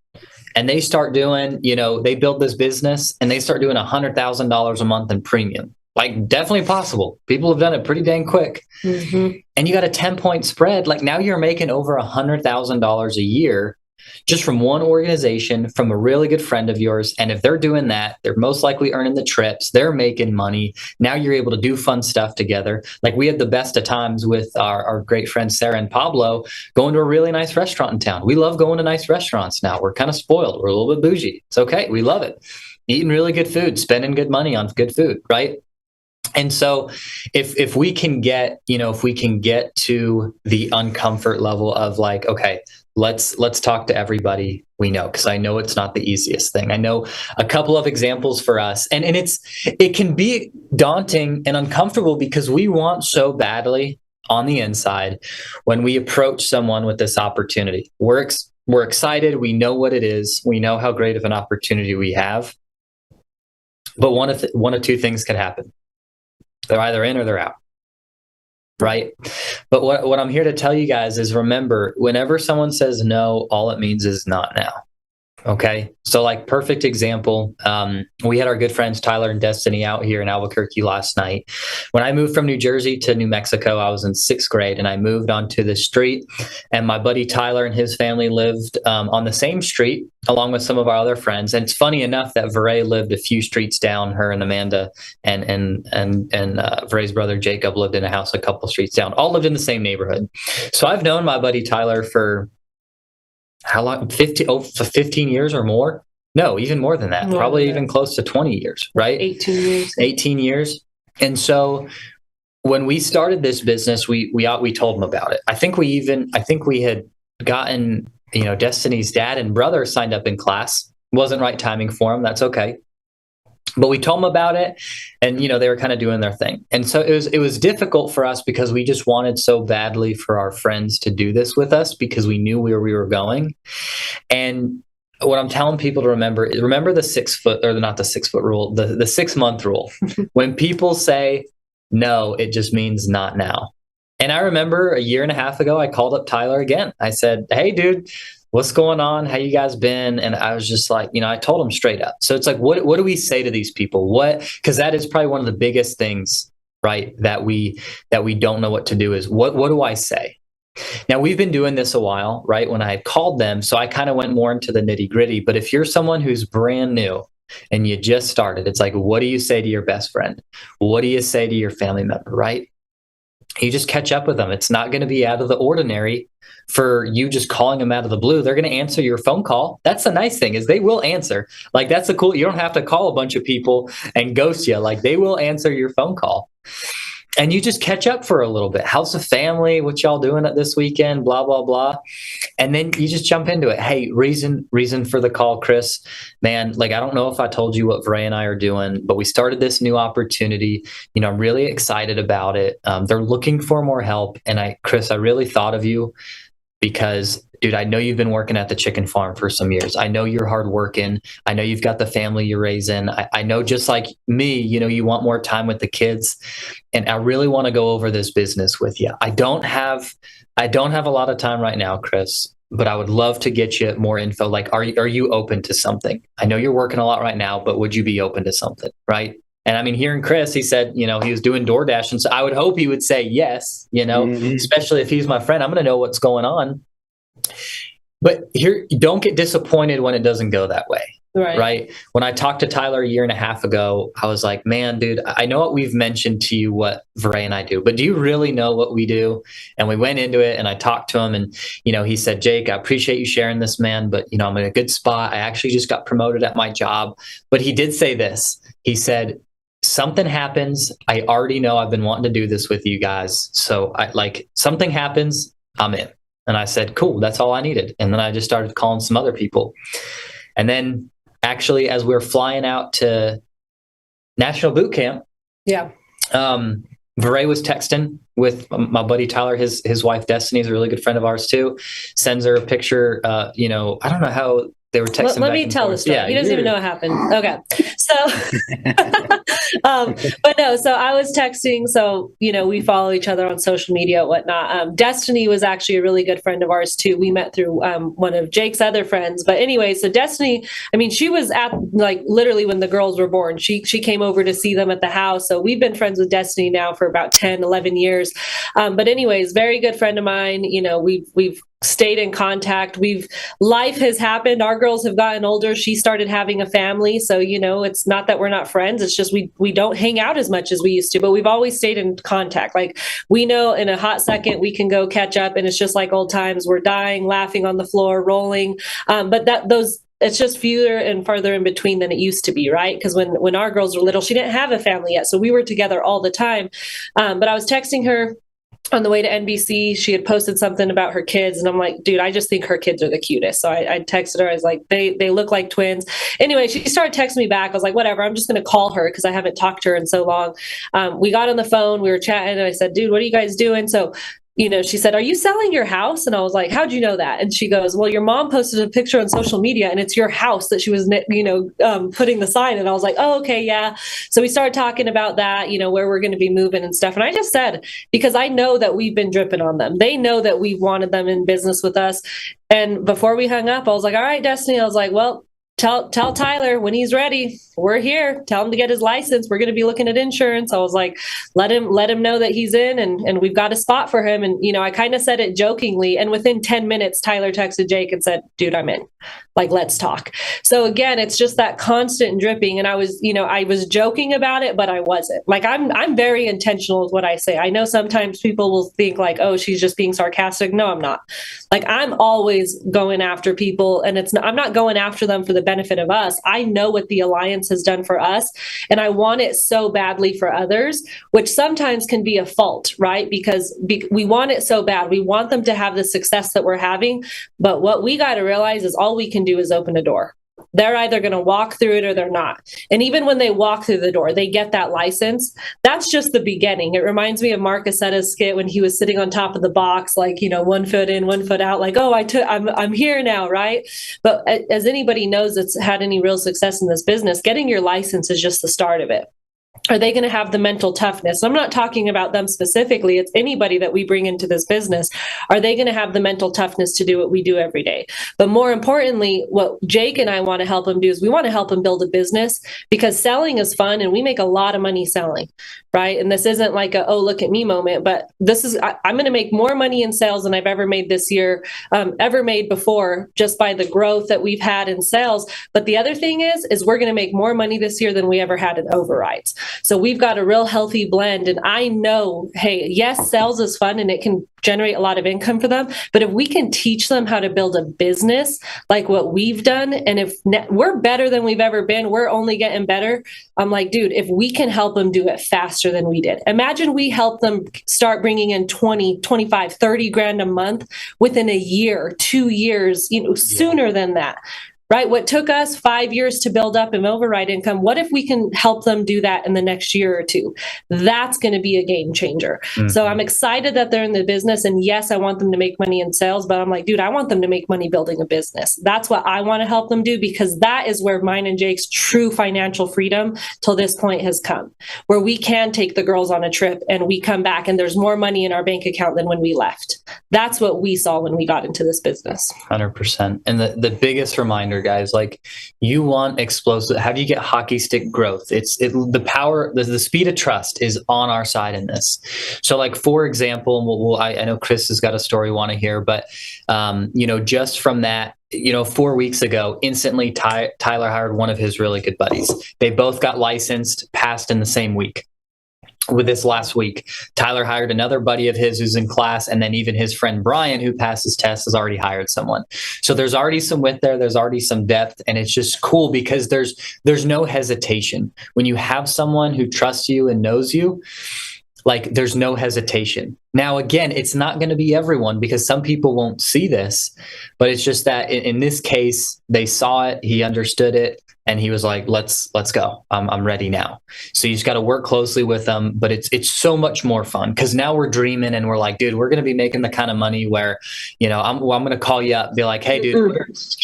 and they start doing, they build this business, and they start doing $100,000 a month in premium. Like, definitely possible. People have done it pretty dang quick. And you got a 10-point spread. Like, now you're making over $100,000 a year, just from one organization, from a really good friend of yours. And if they're doing that, they're most likely earning the trips, they're making money. Now you're able to do fun stuff together. Like, we had the best of times with our great friends, Sarah and Pablo, going to a really nice restaurant in town. We love going to nice restaurants now. We're kind of spoiled. We're a little bit bougie. It's okay. We love it. eating really good food, spending good money on good food, right? And so if we can get, if we can get to the uncomfort level of like, okay, let's talk to everybody we know, because I know it's not the easiest thing. I know a couple of examples for us, and it can be daunting and uncomfortable because we want so badly on the inside when we approach someone with this opportunity. We're excited. We know what it is. We know how great of an opportunity we have. But one of two things can happen. They're either in or they're out, right? But what I'm here to tell you guys is, remember, whenever someone says no, all it means is not now. Okay. So like, perfect example. We had our good friends, Tyler and Destiny, out here in Albuquerque last night. When I moved from New Jersey to New Mexico, I was in 6th grade, and I moved onto the street, and my buddy Tyler and his family lived on the same street along with some of our other friends. And it's funny enough that VeRae lived a few streets down. Her and Amanda and VeRae's brother Jacob lived in a house a couple streets down. All lived in the same neighborhood. So I've known my buddy Tyler for how long? 15 years or more? No, even more than that. More Probably than even that. close to 20 years, right? 18 years. 18 years. And so when we started this business, we told him about it. I think we had gotten, Destiny's dad and brother signed up in class. Wasn't right timing for them. That's okay. But we told them about it, and they were kind of doing their thing. And so it was difficult for us because we just wanted so badly for our friends to do this with us, because we knew where we were going. And what I'm telling people to remember the 6 foot, or not the 6 foot rule, the 6 month rule. When people say no, it just means not now. And I remember a year and a half ago, I called up Tyler again. I said, "Hey dude, what's going on? How you guys been?" And I was just like, I told him straight up. So it's like, what do we say to these people? Because that is probably one of the biggest things, right? That we don't know what to do is what do I say? Now, we've been doing this a while, right? When I had called them, so I kind of went more into the nitty gritty. But if you're someone who's brand new and you just started, it's like, what do you say to your best friend? What do you say to your family member, right? You just catch up with them. It's not going to be out of the ordinary for you just calling them out of the blue. They're going to answer your phone call. That's the nice thing, is they will answer. Like, that's the cool. You don't have to call a bunch of people and ghost you. Like, they will answer your phone call. And you just catch up for a little bit. How's the family? What y'all doing at this weekend? Blah, blah, blah. And then you just jump into it. Hey, reason for the call, Chris. Man, like, I don't know if I told you what VeRae and I are doing, but we started this new opportunity. I'm really excited about it. They're looking for more help. And Chris, I really thought of you because, dude, I know you've been working at the chicken farm for some years. I know you're hardworking. I know you've got the family you're raising. I know, just like me, you want more time with the kids. And I really want to go over this business with you. I don't have a lot of time right now, Chris, but I would love to get you more info. Like, are you open to something? I know you're working a lot right now, but would you be open to something, right? And I mean, hearing Chris, he said, he was doing DoorDash. And so I would hope he would say yes, especially if he's my friend. I'm going to know what's going on. But here, don't get disappointed when it doesn't go that way. Right. When I talked to Tyler a year and a half ago, I was like, man, dude, I know what we've mentioned to you, what VeRae and I do, but do you really know what we do? And we went into it, and I talked to him, and, he said, Jake, I appreciate you sharing this, man, but, I'm in a good spot. I actually just got promoted at my job. But he did say this. He said, something happens. I already know I've been wanting to do this with you guys. So something happens, I'm in. And I said, cool, that's all I needed. And then I just started calling some other people. And then actually, as we were flying out to National Boot Camp, VeRae was texting with my buddy Tyler. His wife Destiny is a really good friend of ours too. Sends her a picture. I don't know how they were texting. Let me tell the story. He doesn't even know what happened. Okay. So, but no, so I was texting. So, we follow each other on social media, whatnot. Destiny was actually a really good friend of ours too. We met through one of Jake's other friends. But anyway, so Destiny, she was at literally when the girls were born. She came over to see them at the house. So we've been friends with Destiny now for about 10, 11 years. But anyways, very good friend of mine. We've stayed in contact. Life has happened. Our girls have gotten older. She started having a family. So, it's not that we're not friends. It's just we don't hang out as much as we used to, but we've always stayed in contact. Like, we know in a hot second we can go catch up, and it's just like old times. We're dying, laughing on the floor, rolling. But those it's just fewer and farther in between than it used to be, right? Because when our girls were little, she didn't have a family yet, so we were together all the time. But I was texting her on the way to NBC. She had posted something about her kids, and I'm like, dude, I just think her kids are the cutest. So I texted her. I was like, they look like twins. Anyway, she started texting me back. I was like, whatever, I'm just going to call her because I haven't talked to her in so long. We got on the phone, we were chatting, and I said, dude, what are you guys doing? So she said, are you selling your house? And I was like, how'd you know that? And she goes, well, your mom posted a picture on social media and it's your house that she was, putting the sign. And I was like, oh, okay, yeah. So we started talking about that, where we're going to be moving and stuff. And I just said, because I know that we've been dripping on them. They know that we wanted them in business with us. And before we hung up, I was like, all right, Destiny. I was like, well, Tell Tyler when he's ready, we're here. Tell him to get his license. We're going to be looking at insurance. I was like, let him know that he's in and we've got a spot for him. And, I kind of said it jokingly. And within 10 minutes, Tyler texted Jake and said, dude, I'm in. Like, let's talk. So again, it's just that constant dripping. And I was joking about it, but I wasn't. Like, I'm very intentional with what I say. I know sometimes people will think like, oh, she's just being sarcastic. No, I'm not. Like, I'm always going after people, and I'm not going after them for the benefit of us. I know what the Alliance has done for us, and I want it so badly for others, which sometimes can be a fault, right? Because we want it so bad. We want them to have the success that we're having, but what we got to realize is all we can do is open a door. They're either going to walk through it or they're not. And even when they walk through the door, they get that license. That's just the beginning. It reminds me of Mark Acetta's skit when he was sitting on top of the box, like, 1 foot in, 1 foot out, like, oh, I'm here now, right? But as anybody knows that's had any real success in this business, getting your license is just the start of it. Are they going to have the mental toughness? I'm not talking about them specifically. It's anybody that we bring into this business. Are they going to have the mental toughness to do what we do every day? But more importantly, what Jake and I want to help them do is we want to help them build a business, because selling is fun and we make a lot of money selling, right? And this isn't like a, oh, look at me moment, but I'm going to make more money in sales than I've ever made this year, ever made before, just by the growth that we've had in sales. But the other thing is we're going to make more money this year than we ever had in overrides. So we've got a real healthy blend. And I know, hey, yes, sales is fun and it can generate a lot of income for them. But if we can teach them how to build a business like what we've done, and if we're better than we've ever been, we're only getting better. I'm like, dude, if we can help them do it faster than we did, imagine we help them start bringing in 20, 25, 30 grand a month within a year, 2 years, sooner than that. Right? What took us 5 years to build up an override income, what if we can help them do that in the next year or two? That's going to be a game changer. Mm-hmm. So I'm excited that they're in the business. And yes, I want them to make money in sales, but I'm like, dude, I want them to make money building a business. That's what I want to help them do, because that is where mine and Jake's true financial freedom till this point has come, where we can take the girls on a trip and we come back and there's more money in our bank account than when we left. That's what we saw when we got into this business. 100%. And the biggest reminder, guys, like, you want explosive, how do you get hockey stick growth? The power, the speed of trust is on our side in this. So, like, for example, I know Chris has got a story we want to hear, but just from that, 4 weeks ago, instantly Tyler hired one of his really good buddies. They both got licensed, passed in the same week. With this last week, Tyler hired another buddy of his who's in class, and then even his friend Brian, who passed his test, has already hired someone. So there's already some width there, there's already some depth, and it's just cool because there's no hesitation. When you have someone who trusts you and knows you, like, there's no hesitation. Now, again, it's not going to be everyone, because some people won't see this, but it's just that in this case, they saw it, he understood it, and he was like, let's go. I'm ready now. So you just got to work closely with them, but it's so much more fun, because now we're dreaming and we're like, dude, we're going to be making the kind of money where, I'm going to call you up, be like, hey, dude,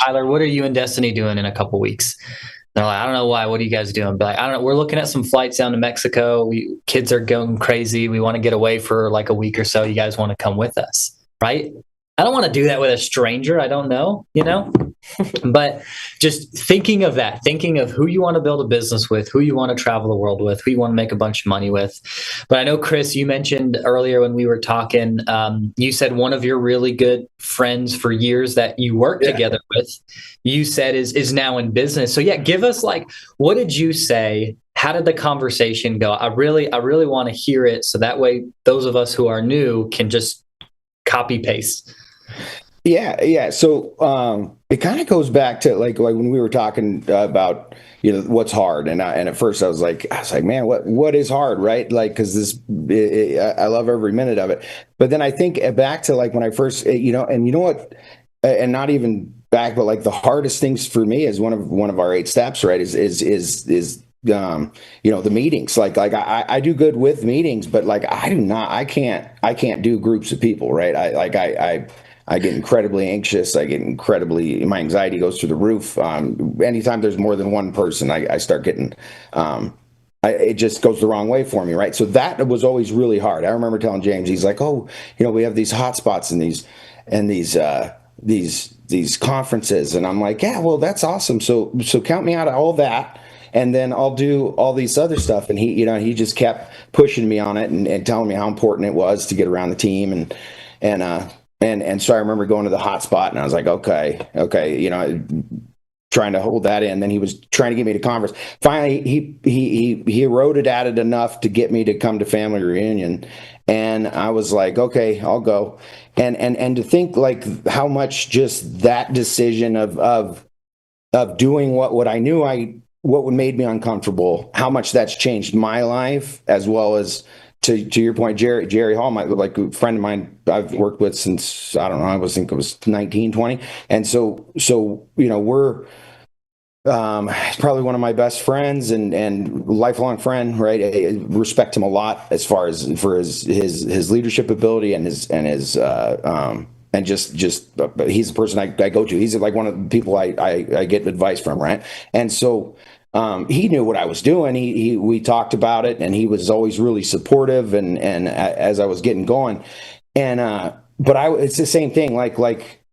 Tyler, what are you and Destiny doing in a couple weeks? They're like, I don't know why. What are you guys doing? But like, I don't know. We're looking at some flights down to Mexico. Kids are going crazy. We want to get away for like a week or so. You guys want to come with us, right? I don't want to do that with a stranger I don't know, but just thinking of that, thinking of who you want to build a business with, who you want to travel the world with, who you want to make a bunch of money with. But I know, Chris, you mentioned earlier when we were talking, you said one of your really good friends for years that you worked together with, you said is now in business. So yeah, give us, like, what did you say? How did the conversation go? I really want to hear it, so that way those of us who are new can just copy paste. Yeah. So it kind of goes back to like when we were talking about, what's hard. And at first I was like, man, what is hard, right? Like, because I love every minute of it. But then I think back to like when I first, and you know what, and not even back, but like the hardest things for me is one of our 8 steps, right? Is the meetings. Like I do good with meetings, but like I can't do groups of people, right? I get incredibly anxious. My anxiety goes through the roof. Anytime there's more than one person, I start getting, it just goes the wrong way for me, right? So that was always really hard. I remember telling James, he's like, oh, we have these hot spots in these conferences. And I'm like, yeah, well, that's awesome. So count me out of all that. And then I'll do all these other stuff. And he just kept pushing me on it and telling me how important it was to get around the team. And so I remember going to the hot spot and I was like, okay, trying to hold that in. Then he was trying to get me to conference. Finally, he eroded at it enough to get me to come to family reunion. And I was like, okay, I'll go. And to think like how much just that decision of doing what I knew what made me uncomfortable, how much that's changed my life, as well as to your point, Jerry Hall, like a friend of mine I've worked with since, I don't know, I think it was 19, 20. And so, we're, he's probably one of my best friends and lifelong friend, right? I respect him a lot as far as for his leadership ability and just he's the person I go to. He's like one of the people I get advice from, right? And so he knew what I was doing. We talked about it, and he was always really supportive. And as I was getting going, but it's the same thing.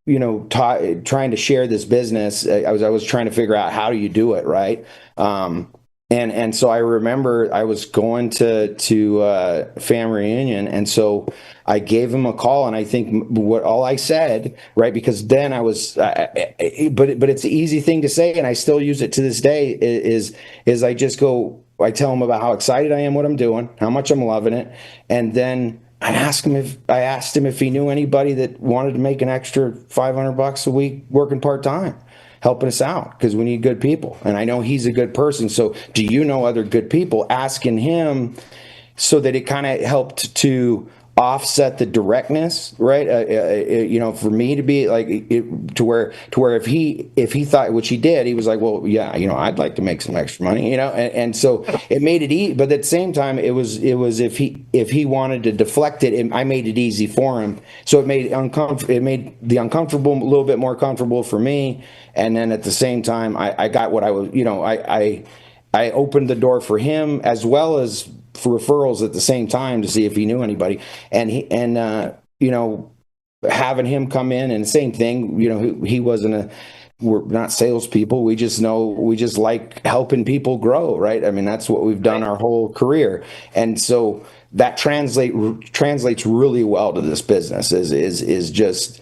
Trying to share this business. I was trying to figure out how do you do it, right? And so I remember I was going to family reunion, and so I gave him a call, and I think all I said, right, because then I was, but it's an easy thing to say, and I still use it to this day. Is I just go, I tell him about how excited I am, what I'm doing, how much I'm loving it, and then I asked him if he knew anybody that wanted to make an extra $500 a week working part-time, helping us out, because we need good people. And I know he's a good person. So do you know other good people? Asking him so that it kind of helped to offset the directness, right? For me to be like to where if he thought, which he did, he was like, well, yeah, I'd like to make some extra money, and so it made it easy. But at the same time, it was if he wanted to deflect it, I made it easy for him. So it made the uncomfortable a little bit more comfortable for me. And then at the same time, I got what I was, I opened the door for him as well as for referrals at the same time to see if he knew anybody. And having him come in, and same thing, he wasn't we're not salespeople. We just like helping people grow, right? I mean, that's what we've done our whole career. And so that translates really well to this business is just,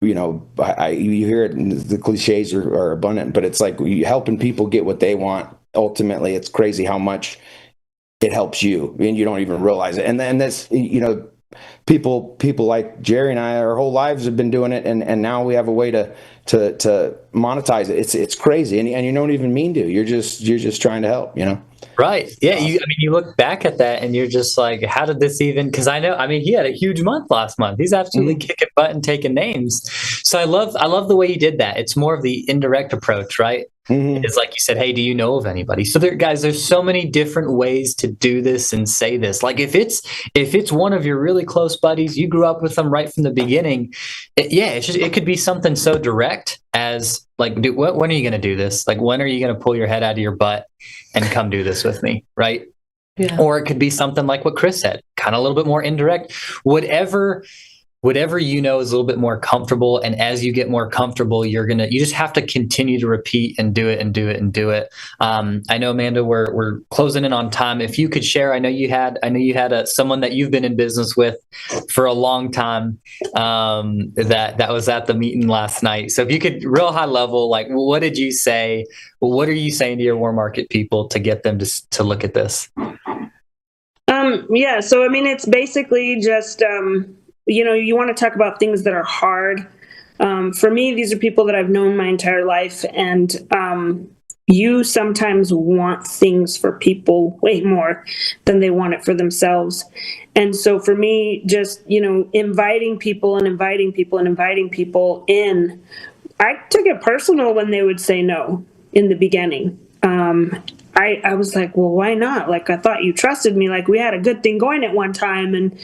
you hear it, and the cliches are abundant, but it's like helping people get what they want. Ultimately, it's crazy how much it helps you, and you don't even realize it. And then this, people like Jerry and I, our whole lives have been doing it, and now we have a way to monetize it. It's crazy, and you don't even mean to. You're just trying to help, Right. Yeah. You look back at that and you're just like, how did this even, because he had a huge month last month. He's absolutely kicking butt and taking names. So I love the way you did that. It's more of the indirect approach, right? Mm-hmm. It's like you said, hey, do you know of anybody? So there's so many different ways to do this and say this. Like if it's one of your really close buddies, you grew up with them right from the beginning. It could be something so direct as like, when are you going to do this? Like, when are you going to pull your head out of your butt and come do this with me? Right. Yeah. Or it could be something like what Chris said, kind of a little bit more indirect, whatever is a little bit more comfortable. And as you get more comfortable, you just have to continue to repeat and do it and do it and do it. I know, Amanda, we're closing in on time. If you could share, I know you had someone that you've been in business with for a long time that was at the meeting last night. So if you could, real high level, like what did you say? What are you saying to your War Market people to get them to look at this? So I mean, it's basically just you want to talk about things that are hard. For me, these are people that I've known my entire life, and you sometimes want things for people way more than they want it for themselves. And so for me, just, inviting people and inviting people and inviting people in, I took it personal when they would say no in the beginning. I was like, well, why not? Like, I thought you trusted me. Like, we had a good thing going at one time. And,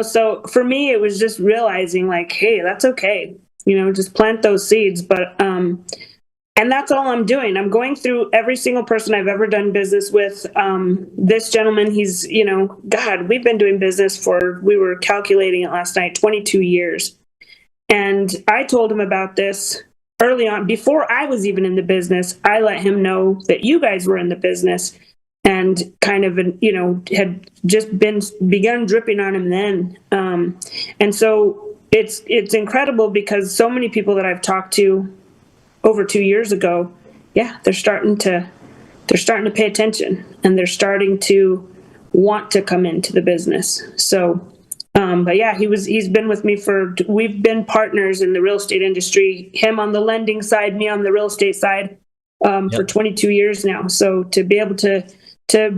so for me, it was just realizing like, hey, that's okay. Just plant those seeds. But, and that's all I'm doing. I'm going through every single person I've ever done business with. This gentleman, he's, God, we've been doing business we were calculating it last night, 22 years. And I told him about this early on, before I was even in the business. I let him know that you guys were in the business, and kind of, had just begun dripping on him then. And so it's incredible, because so many people that I've talked to over 2 years ago, they're starting to pay attention, and they're starting to want to come into the business. So, but yeah, he's been with me we've been partners in the real estate industry, him on the lending side, me on the real estate side, for 22 years now. So to be able to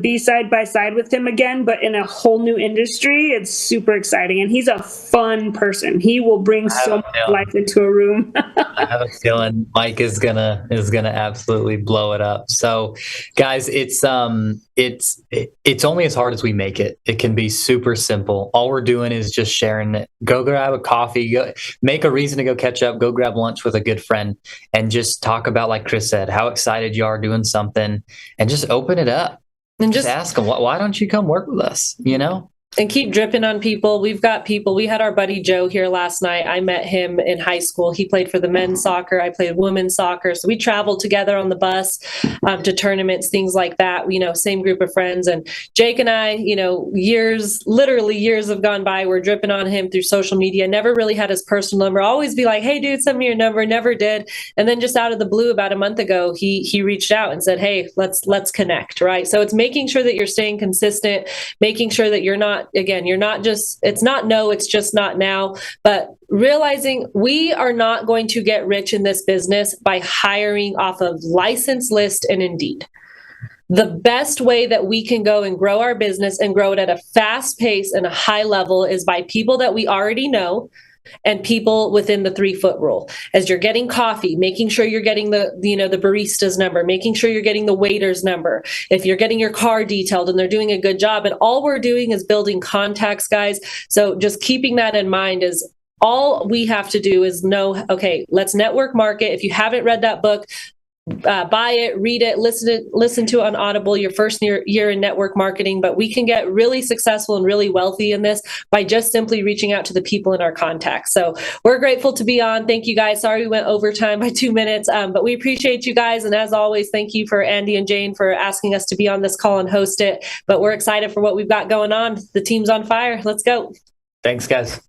be side by side with him again, but in a whole new industry, it's super exciting. And he's a fun person. He will bring so much life into a room. I have a feeling Mike is gonna absolutely blow it up. So, guys, it's only as hard as we make it. It can be super simple. All we're doing is just sharing it. Go grab a coffee. Go make a reason to go catch up. Go grab lunch with a good friend, and just talk about, like Chris said, how excited you are doing something, and just open it up. And just ask them, why don't you come work with us? And keep dripping on people. We've got people. We had our buddy Joe here last night. I met him in high school. He played for the men's soccer. I played women's soccer. So we traveled together on the bus to tournaments, things like that. Same group of friends. And Jake and I, literally years have gone by. We're dripping on him through social media. Never really had his personal number. Always be like, hey, dude, send me your number. Never did. And then just out of the blue, about a month ago, he reached out and said, hey, let's connect, right? So it's making sure that you're staying consistent, making sure that you're not just, it's not no, it's just not now, but realizing we are not going to get rich in this business by hiring off of license list and Indeed. The best way that we can go and grow our business and grow it at a fast pace and a high level is by people that we already know, and people within the 3-foot rule. As you're getting coffee, making sure you're getting the barista's number, making sure you're getting the waiter's number. If you're getting your car detailed and they're doing a good job, and all we're doing is building contacts, guys. So just keeping that in mind is all we have to do is know, okay, let's network market. If you haven't read that book, buy it, read it, listen to it on Audible, your first year in network marketing. But we can get really successful and really wealthy in this by just simply reaching out to the people in our contacts. So we're grateful to be on. Thank you, guys. Sorry we went overtime by 2 minutes, but we appreciate you guys. And as always, thank you for Andy and Jane for asking us to be on this call and host it. But we're excited for what we've got going on. The team's on fire. Let's go. Thanks, guys.